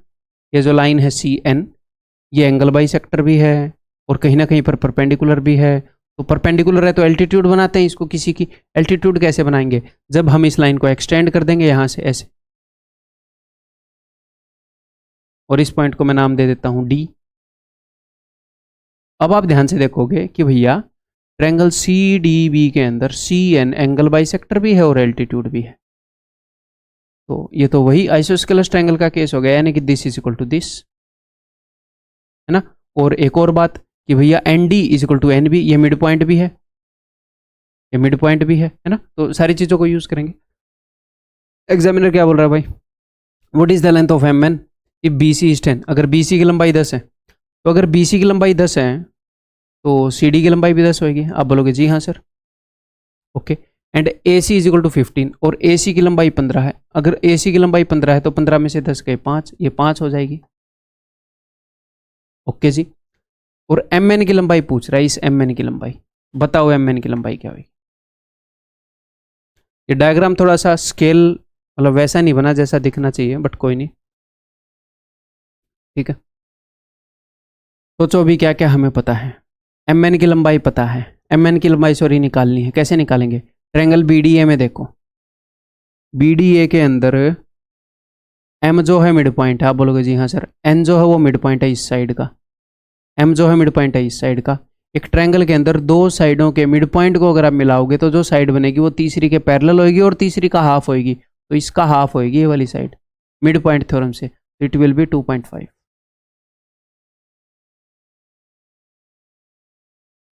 ये जो लाइन है सी एन, ये एंगल बाइसेक्टर भी है और कहीं ना कहीं पर परपेंडिकुलर भी है। तो परपेंडिकुलर है तो एल्टीट्यूड बनाते हैं इसको किसी की। एल्टीट्यूड कैसे बनाएंगे? जब हम इस लाइन को एक्सटेंड कर देंगे यहां से ऐसे, और इस पॉइंट को मैं नाम दे देता हूं डी। अब आप ध्यान से देखोगे कि भैया ट्रायंगल सी डी बी के अंदर सी एन एंगल बाइसेक्टर भी है और एल्टीट्यूड भी है। तो ये तो वही आइसोस्केलस ट्रायंगल का केस हो गया, यानी कि this is equal to this, है ना। और एक और बात कि भैया N D is equal to N B, ये मिड पॉइंट भी है, ये मिड पॉइंट भी है ना। तो सारी चीजों को यूज करेंगे। एग्जामिनर क्या बोल रहा है भाई? What is the length of M N if B C is 10? अगर बी सी की लंबाई 10 है, तो अगर बी सी की लंबाई 10 है तो सी डी की लंबाई भी 10 होगी। आप बोलोगे जी हाँ sir, okay. And A C is equal to 15 और ए सी की लंबाई 15 है। अगर ए सी की लंबाई 15 है तो 15 में से 10 गए 5, ये 5 हो जाएगी। ओके जी। और एम एन की लंबाई पूछ रहा है, इस एम एन की लंबाई बताओ, एम एन की लंबाई क्या होगी? ये डायग्राम थोड़ा सा स्केल मतलब वैसा नहीं बना जैसा दिखना चाहिए, बट कोई नहीं, ठीक है। सोचो अभी क्या क्या हमें पता है। एम एन की लंबाई पता है, एम एन की लंबाई सॉरी निकालनी है। कैसे निकालेंगे? ट्रायंगल बी डी ए में देखो, बी डी ए के अंदर एम जो है मिड पॉइंट है। आप बोलोगे जी हाँ सर। एन जो है वो मिड पॉइंट है इस साइड का, एम जो है मिड पॉइंट है इस साइड का। एक ट्रायंगल के अंदर दो साइडों के मिड पॉइंट को अगर आप मिलाओगे तो जो साइड बनेगी वो तीसरी के पैरेलल होगी और तीसरी का हाफ होगी। तो इसका हाफ होगी ये वाली साइड, मिड पॉइंट थ्योरम से। It will be 2.5।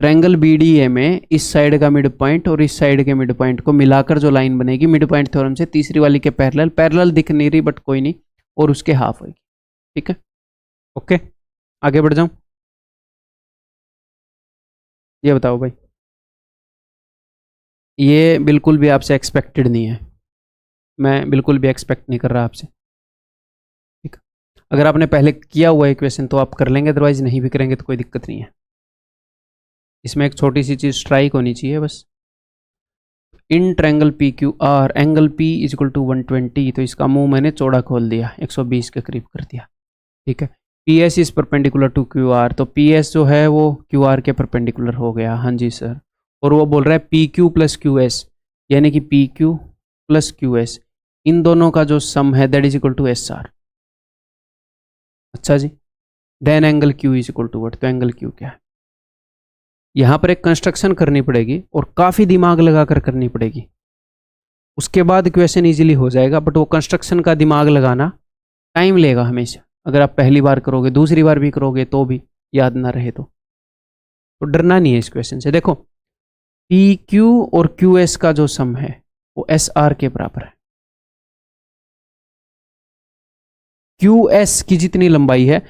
Triangle BDA में इस साइड का मिड पॉइंट और इस साइड के मिड पॉइंट को मिलाकर जो लाइन बनेगी मिड पॉइंट थ्योरम से, तीसरी वाली के पैरेलल, पैरेलल दिख नहीं रही बट कोई नहीं, और उसके हाफ होगी। ठीक है, ओके। आगे बढ़ जाऊं, ये बताओ भाई। ये बिल्कुल भी आपसे एक्सपेक्टेड नहीं है, मैं बिल्कुल भी एक्सपेक्ट नहीं कर रहा आपसे। ठीक है, अगर आपने पहले किया हुआ है क्वेश्चन तो आप कर लेंगे, अदरवाइज नहीं भी करेंगे तो कोई दिक्कत नहीं है। इसमें एक छोटी सी चीज़ स्ट्राइक होनी चाहिए बस। In triangle P Q R angle P is equal to 120, तो इसका मुंह मैंने चौड़ा खोल दिया, 120 के करीब कर दिया। ठीक है, P S is perpendicular to Q R, तो पी एस जो है वो क्यू आर के परपेंडिकुलर हो गया। हाँ जी सर। और वो बोल रहा है P Q plus Q S, यानी कि P Q plus Q S, इन दोनों का जो सम है that is equal to S R. अच्छा जी, then angle Q is equal to what, तो एंगल क्यू क्या है? यहां पर एक कंस्ट्रक्शन करनी पड़ेगी और काफी दिमाग लगाकर करनी पड़ेगी, उसके बाद क्वेश्चन इजीली हो जाएगा, बट वो कंस्ट्रक्शन का दिमाग लगाना टाइम लेगा हमेशा। अगर आप पहली बार करोगे, दूसरी बार भी करोगे तो भी याद ना रहे तो डरना नहीं है इस क्वेश्चन से। देखो, पी क्यू और क्यू एस का जो सम है वो एस आर के बराबर है। क्यू एस की जितनी लंबाई है,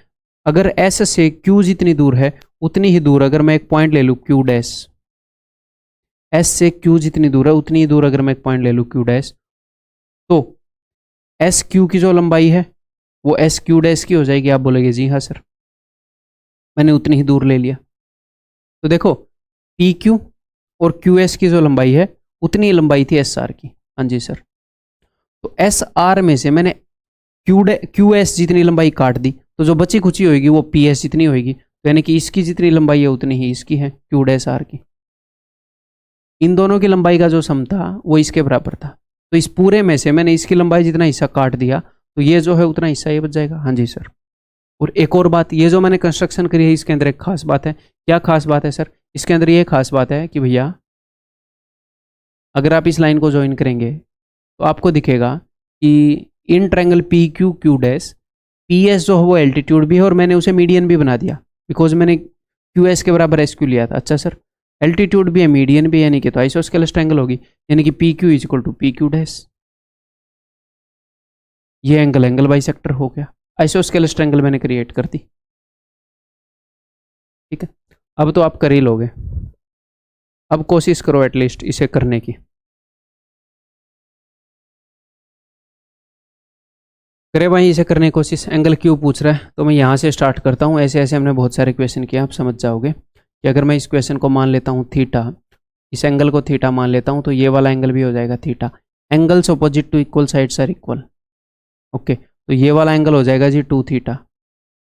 अगर एस से क्यू जितनी दूर है उतनी ही दूर, अगर मैं एक पॉइंट ले लूँ क्यू डैश, एस से क्यू जितनी दूर है उतनी ही दूर अगर मैं एक पॉइंट ले लूँ क्यू डैश, तो एस क्यू की जो लंबाई है वो एस क्यू डैश की हो जाएगी। आप बोलेंगे जी हाँ सर, मैंने उतनी ही दूर ले लिया। तो देखो, पी क्यू और क्यू एस की जो लंबाई है उतनी ही लंबाई थी एस आर की। हाँ जी सर। तो एस आर में से मैंने क्यू एस जितनी लंबाई काट दी, तो जो बची खुची होगी वो पी एस जितनी होगी, तो यानी कि इसकी जितनी लंबाई है उतनी ही इसकी है, क्यू डैश आर की। इन दोनों की लंबाई का जो सम था वो इसके बराबर था, तो इस पूरे में से मैंने इसकी लंबाई जितना हिस्सा काट दिया, तो ये जो है उतना हिस्सा ये बच जाएगा। हाँ जी सर। और एक और बात, ये जो मैंने कंस्ट्रक्शन करी है इसके अंदर एक खास बात है। क्या खास बात है सर? इसके अंदर ये खास बात है कि भैया अगर आप इस लाइन को ज्वाइन करेंगे तो आपको दिखेगा कि इन triangle P Q Q dash, P S जो है वो एल्टीट्यूड भी है और मैंने उसे मीडियन भी बना दिया, बिकॉज मैंने क्यू एस के बराबर एस क्यू लिया था। अच्छा सर, एल्टीट्यूड भी है मीडियन भी है, यानी कि तो आइसोस्केलस ट्रायंगल होगी, यानी कि P Q is equal to P Q dash. ये एंगल एंगल बाइसेक्टर हो गया, आइसोस्केलस ट्रायंगल मैंने क्रिएट कर दी। ठीक है, अब तो आप कर ही लोगे, अब कोशिश करो एटलीस्ट इसे करने की। करे भाई इसे करने की कोशिश। एंगल क्यू पूछ रहा है तो मैं यहाँ से स्टार्ट करता हूँ, ऐसे ऐसे हमने बहुत सारे क्वेश्चन किए, आप समझ जाओगे कि अगर मैं इस क्वेश्चन को मान लेता हूँ थीटा, इस एंगल को थीटा मान लेता हूँ, तो ये वाला एंगल भी हो जाएगा theta. Angles opposite to equal sides are equal. Okay, तो ये वाला एंगल हो जाएगा जी 2 थीटा,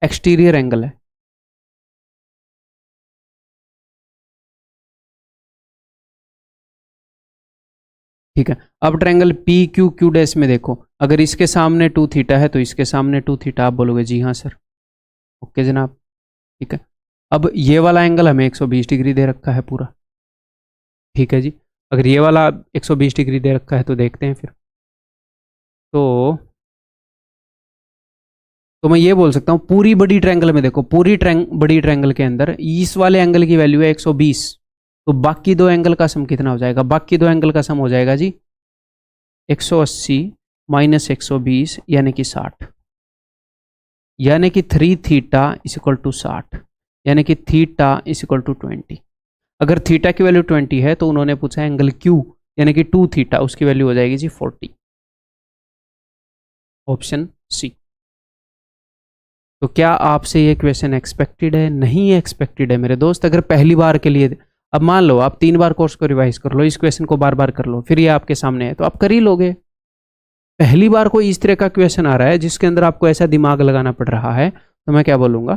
एक्सटीरियर एंगल है। ठीक है, अब triangle P Q Q dash में देखो, अगर इसके सामने 2 थीटा है तो इसके सामने 2 थीटा, आप बोलोगे जी हाँ सर। ओके जनाब। ठीक है, अब ये वाला एंगल हमें 120 डिग्री दे रखा है पूरा। ठीक है जी, अगर ये वाला 120 डिग्री दे रखा है तो देखते हैं फिर। तो मैं ये बोल सकता हूँ पूरी बड़ी ट्रायंगल में देखो, पूरी बड़ी ट्रायंगल के अंदर इस वाले एंगल की वैल्यू है 120, तो बाकी दो एंगल का सम कितना हो जाएगा? बाकी दो एंगल का सम हो जाएगा जी 180 माइनस 120 यानी कि 60, यानी कि 3 थीटा इज इक्वल टू 60, यानी कि थीटा इज इक्वल टू 20। अगर थीटा की वैल्यू 20 है तो उन्होंने पूछा एंगल क्यू यानी कि 2 थीटा, उसकी वैल्यू हो जाएगी जी 40। Option C. तो क्या आपसे ये क्वेश्चन एक्सपेक्टेड है? नहीं एक्सपेक्टेड है मेरे दोस्त। अगर पहली बार के लिए, अब मान लो आप 3 बार कोर्स को रिवाइज कर लो, इस क्वेश्चन को बार बार कर लो, फिर ये आपके सामने है तो आप कर ही लोगे। पहली बार कोई इस तरह का क्वेश्चन आ रहा है जिसके अंदर आपको ऐसा दिमाग लगाना पड़ रहा है, तो मैं क्या बोलूंगा,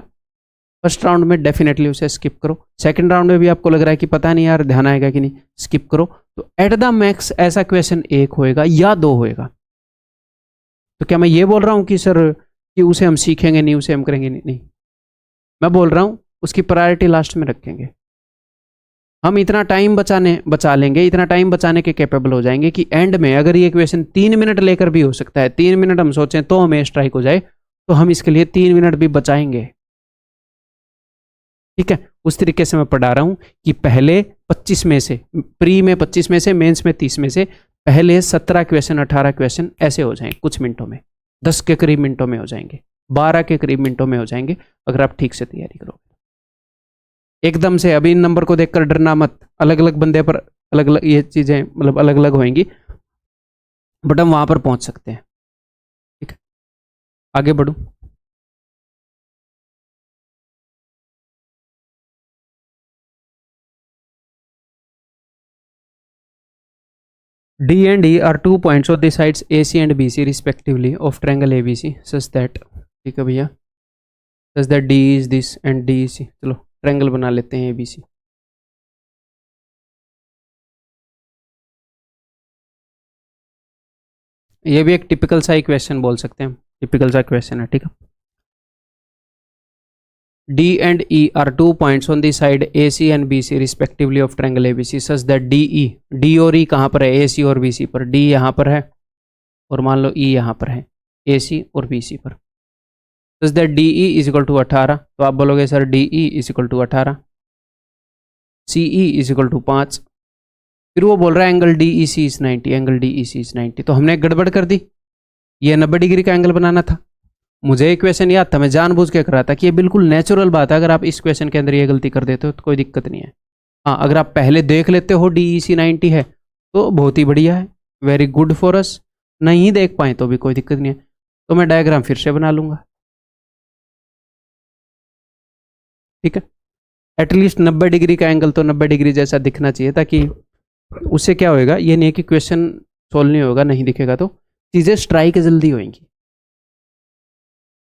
फर्स्ट राउंड में डेफिनेटली उसे स्किप करो। सेकंड राउंड में भी आपको लग रहा है कि पता नहीं यार ध्यान आएगा कि नहीं, स्किप करो। तो एट द मैक्स ऐसा क्वेश्चन एक होएगा या दो होएगा। तो क्या मैं ये बोल रहा हूँ कि सर कि उसे हम सीखेंगे नहीं, उसे हम करेंगे नहीं? नहीं, मैं बोल रहा हूँ उसकी प्रायोरिटी लास्ट में रखेंगे। हम इतना टाइम बचा लेंगे, इतना टाइम बचाने के कैपेबल हो जाएंगे कि एंड में अगर ये क्वेश्चन 3 मिनट लेकर भी हो सकता है, 3 मिनट हम सोचें तो हमें स्ट्राइक हो जाए, तो हम इसके लिए 3 मिनट भी बचाएंगे। ठीक है, उस तरीके से मैं पढ़ा रहा हूं कि पहले 25 में से, प्री में 25 में से, मेंस में 30 में से, पहले 17 क्वेश्चन 18 क्वेश्चन ऐसे हो जाएंगे कुछ मिनटों में, 10 के करीब मिनटों में हो जाएंगे, 12 के करीब मिनटों में हो जाएंगे, अगर आप ठीक से तैयारी करोगे। एकदम से अभी इन नंबर को देखकर डरना मत, अलग अलग बंदे पर अलग अलग ये चीजें मतलब अलग अलग होंगी, बट हम वहां पर पहुंच सकते हैं। ठीक है, आगे बढ़ू। D and E are 2 points on the sides AC and BC respectively of triangle ABC such that, ठीक है भैया, such that D is this and D is C। चलो ट्रायंगल बना लेते हैं ABC। ये भी एक टिपिकल सा क्वेश्चन बोल सकते हैं, टिपिकल सा क्वेश्चन है, ठीक है। D and E are 2 points on the side AC and BC respectively of triangle ABC such that DE, D और E कहाँ पर है, AC और BC पर। D यहाँ पर है और मान लो E यहाँ पर है, AC और BC पर। such that DE is equal to 18, तो आप बोलोगे sir DE is equal to 18, CE is equal to 5। फिर वो बोल रहा है angle DEC is 90, angle DEC is 90। तो हमने गड़बड़ कर दी, ये 90 डिग्री का एंगल बनाना था। मुझे एक क्वेश्चन याद था, मैं जानबूझ के कर रहा था कि ये बिल्कुल नेचुरल बात है, अगर आप इस क्वेश्चन के अंदर ये गलती कर देते हो तो कोई दिक्कत नहीं है। हाँ, अगर आप पहले देख लेते हो DEC 90 है तो बहुत ही बढ़िया है, वेरी गुड फॉर अस। नहीं देख पाए तो भी कोई दिक्कत नहीं है, तो मैं डायग्राम फिर से बना लूंगा, ठीक है। एटलीस्ट 90 डिग्री का एंगल तो 90 डिग्री जैसा दिखना चाहिए, ताकि उससे क्या होएगा, ये नहीं कि क्वेश्चन सोल्व नहीं होगा, नहीं दिखेगा तो चीज़ें स्ट्राइक जल्दी होंगी,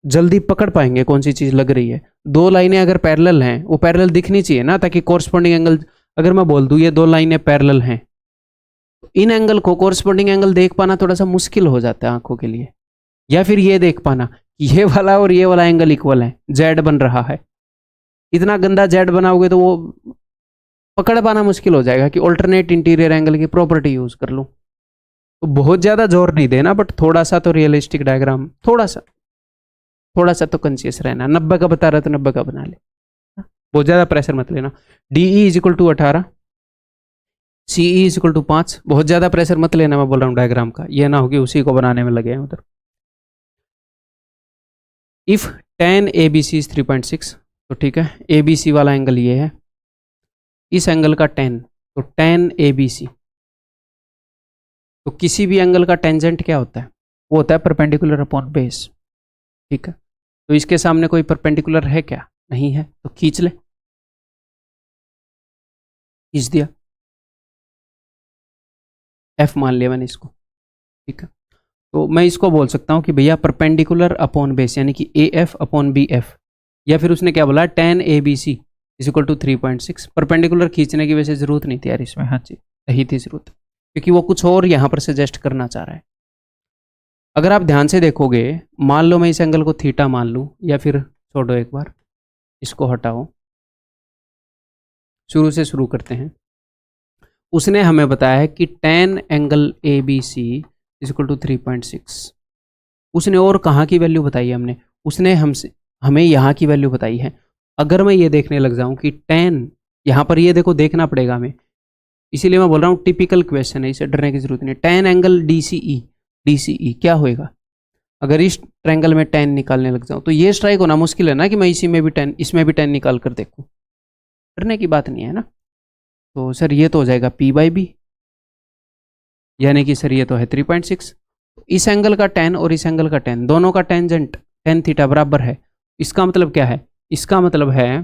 जल्दी पकड़ पाएंगे कौन सी चीज़ लग रही है। दो लाइनें अगर पैरेलल हैं, वो पैरेलल दिखनी चाहिए ना, ताकि कोरस्पॉन्डिंग एंगल, अगर मैं बोल दूँ ये दो लाइनें पैरेलल हैं, तो इन एंगल को, कोरस्पॉन्डिंग एंगल देख पाना थोड़ा सा मुश्किल हो जाता है आंखों के लिए। या फिर ये देख पाना कि ये वाला और ये वाला एंगल इक्वल है, जेड बन रहा है। इतना गंदा जेड बनाओगे तो वो पकड़ पाना मुश्किल हो जाएगा कि ऑल्टरनेट इंटीरियर एंगल की प्रॉपर्टी यूज कर लूँ। तो बहुत ज़्यादा जोर नहीं देना, बट थोड़ा सा तो रियलिस्टिक डायग्राम, थोड़ा सा तो कॉन्शियस रहना। 90 का बता रहा तो 90 का बना ले, बहुत ज़्यादा प्रेशर मत लेना। DE is equal to 18, CE is equal to 5, बहुत ज़्यादा प्रेशर मत लेना, मैं बोल रहा हूँ डायग्राम का, ये ना हो कि उसी को बनाने में लगे हैं उधर। इफ tan ABC इज 3.6, तो ठीक है, ABC वाला एंगल ये है, इस एंगल का tan, तो tan ABC, तो किसी भी एंगल का टेंजेंट क्या होता है, वो होता है परपेंडिकुलर अपॉन बेस, ठीक है। तो इसके सामने कोई परपेंडिकुलर है क्या, नहीं है, तो खींच ले, खींच दिया, F मान लिया मैंने इसको, ठीक है। तो मैं इसको बोल सकता हूँ कि भैया परपेंडिकुलर अपॉन बेस, यानी कि AF अपॉन BF, या फिर उसने क्या बोला, tan ABC is equal to 3.6। Perpendicular खींचने की वैसे जरूरत नहीं थी यार इसमें, हाँ जी यही थी जरूरत, क्योंकि वो कुछ और यहाँ पर सजेस्ट करना चाह रहा है। अगर आप ध्यान से देखोगे, मान लो मैं इस एंगल को थीटा मान लूँ, या फिर छोड़ो एक बार इसको हटाओ, शुरू से शुरू करते हैं। उसने हमें बताया है कि tan angle ABC is equal to 3.6। उसने और कहाँ की वैल्यू बताई है, उसने हमें यहाँ की वैल्यू बताई है। अगर मैं ये देखने लग जाऊँ कि tan, यहाँ पर ये देखो देखना पड़ेगा हमें, इसीलिए मैं बोल रहा हूँ टिपिकल क्वेश्चन है, इसे डरने की जरूरत नहीं। tan एंगल DCE क्या होएगा, अगर इस ट्रायंगल में tan निकालने लग जाऊँ तो ये स्ट्राइक होना मुश्किल है ना, कि मैं इसी में भी tan, इसमें भी tan निकाल कर देखूँ, डरने की बात नहीं है ना। तो सर ये तो हो जाएगा P/B, यानी कि सर ये तो है 3.6। इस एंगल का tan और इस एंगल का tan, दोनों का टेंजेंट tan थीटा बराबर है। इसका मतलब क्या है, इसका मतलब है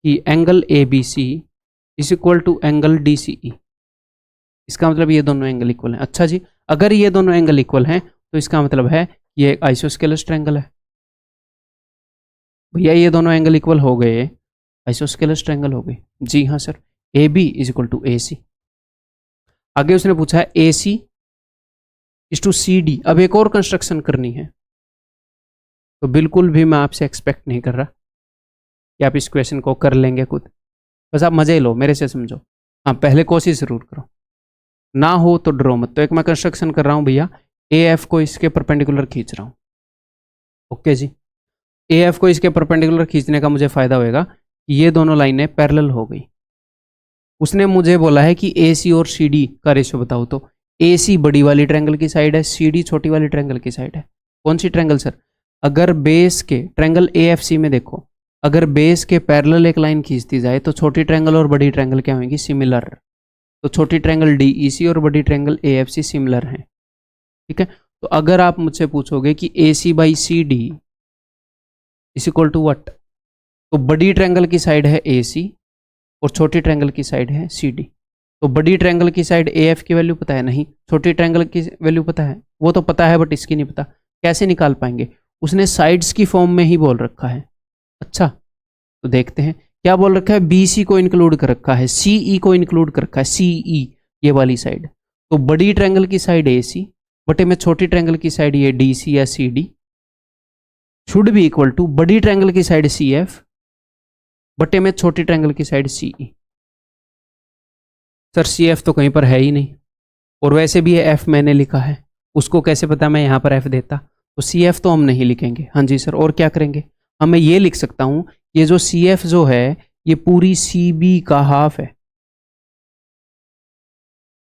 कि angle ABC is equal to angle DCE। इसका मतलब ये दोनों एंगल इक्वल हैं। अच्छा जी, अगर ये दोनों एंगल इक्वल हैं तो इसका मतलब है ये एक आइसोस्केलस ट्रायंगल है। भैया ये दोनों एंगल इक्वल हो गए, आइसोस्केलस ट्रायंगल हो गए। जी हाँ sir, AB is equal to AC। आगे उसने पूछा है AC इज टू CD। अब एक और कंस्ट्रक्शन करनी है, तो बिल्कुल भी मैं आपसे एक्सपेक्ट नहीं कर रहा कि आप इस क्वेश्चन को कर लेंगे खुद, बस आप मजे लो, मेरे से समझो। हाँ, पहले कोशिश जरूर करो, ना हो तो ड्रो मत। तो एक मैं कंस्ट्रक्शन कर रहा हूँ भैया, AF को इसके परपेंडिकुलर खींच रहा हूँ। ओके जी, AF को इसके परपेंडिकुलर खींचने का मुझे फायदा होएगा कि ये दोनों लाइनें पैरेलल हो गई। उसने मुझे बोला है कि AC और CD का रेशियो बताओ, तो AC बड़ी वाली ट्रायंगल की साइड है, CD छोटी वाली ट्रायंगल की साइड है। कौन सी ट्रायंगल सर, अगर बेस के ट्रायंगल AFC में देखो, अगर बेस के पैरेलल एक लाइन खींचती जाए तो छोटी ट्रायंगल और बड़ी ट्रायंगल क्या होंगी, सिमिलर। तो छोटी ट्रायंगल DEC और बड़ी ट्रायंगल AFC सिमिलर हैं, ठीक है। तो अगर आप मुझसे पूछोगे कि AC/CD is equal to what, तो बड़ी ट्रायंगल की साइड है AC और छोटी ट्रायंगल की साइड है CD। तो बड़ी ट्रायंगल की साइड ए एफ की वैल्यू पता है? नहीं। छोटी ट्रायंगल की वैल्यू पता है? वो तो पता है बट इसकी नहीं पता। कैसे निकाल पाएंगे? उसने साइड्स की फॉर्म में ही बोल रखा है। अच्छा, तो देखते हैं क्या बोल रखा है। बी सी को इंक्लूड कर रखा है, सी ई को इंक्लूड कर रखा है, सी ई ये वाली साइड। तो बड़ी ट्रायंगल की साइड ए सी बटे में छोटी ट्रायंगल की साइड ये डी सी या C D should be equal to बड़ी ट्रायंगल की साइड सी एफ बटे में छोटी ट्रायंगल की side C E. Sir C F तो कहीं पर है ही नहीं, और वैसे भी ये एफ मैंने लिखा है, उसको कैसे पता मैं यहां पर एफ देता? तो सी एफ तो हम नहीं लिखेंगे। हाँ जी सर, और क्या करेंगे? हम मैं ये लिख सकता हूं, ये जो सी एफ जो है ये पूरी सी बी का हाफ है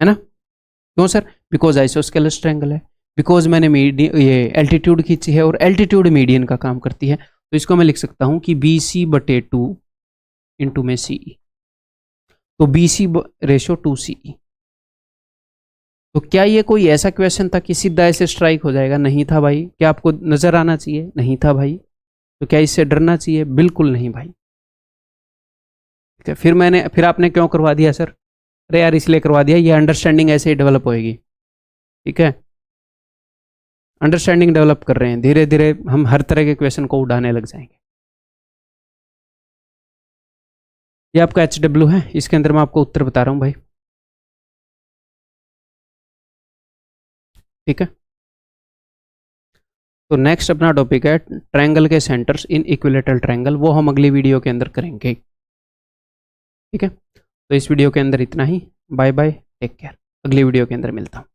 ना? क्यों सर? बिकॉज आइसोस्केलस ट्रायंगल है, बिकॉज मैंने ये एल्टीट्यूड खींची है और एल्टीट्यूड मीडियन का काम करती है। तो इसको मैं लिख सकता हूं कि बी सी बटे 2 इंटू में सी ई। तो बी सी रेशो 2 सी ई। तो क्या ये कोई ऐसा क्वेश्चन था कि सीधा ऐसे स्ट्राइक हो जाएगा? नहीं था भाई। क्या आपको नजर आना चाहिए? नहीं था भाई। तो क्या इससे डरना चाहिए? बिल्कुल नहीं भाई। फिर आपने क्यों करवा दिया सर? अरे यार इसलिए करवा दिया, ये अंडरस्टैंडिंग ऐसे ही डेवलप होएगी। ठीक है, अंडरस्टैंडिंग डेवलप कर रहे हैं, धीरे धीरे हम हर तरह के क्वेश्चन को उड़ाने लग जाएंगे। ये आपका HW है, इसके अंदर मैं आपको उत्तर बता रहा हूं भाई। ठीक है, तो नेक्स्ट अपना टॉपिक है ट्रायंगल के सेंटर्स इन इक्विलेटरल ट्रायंगल, वो हम अगली वीडियो के अंदर करेंगे। ठीक है, तो इस वीडियो के अंदर इतना ही। बाय बाय, टेक केयर, अगली वीडियो के अंदर मिलता हूँ।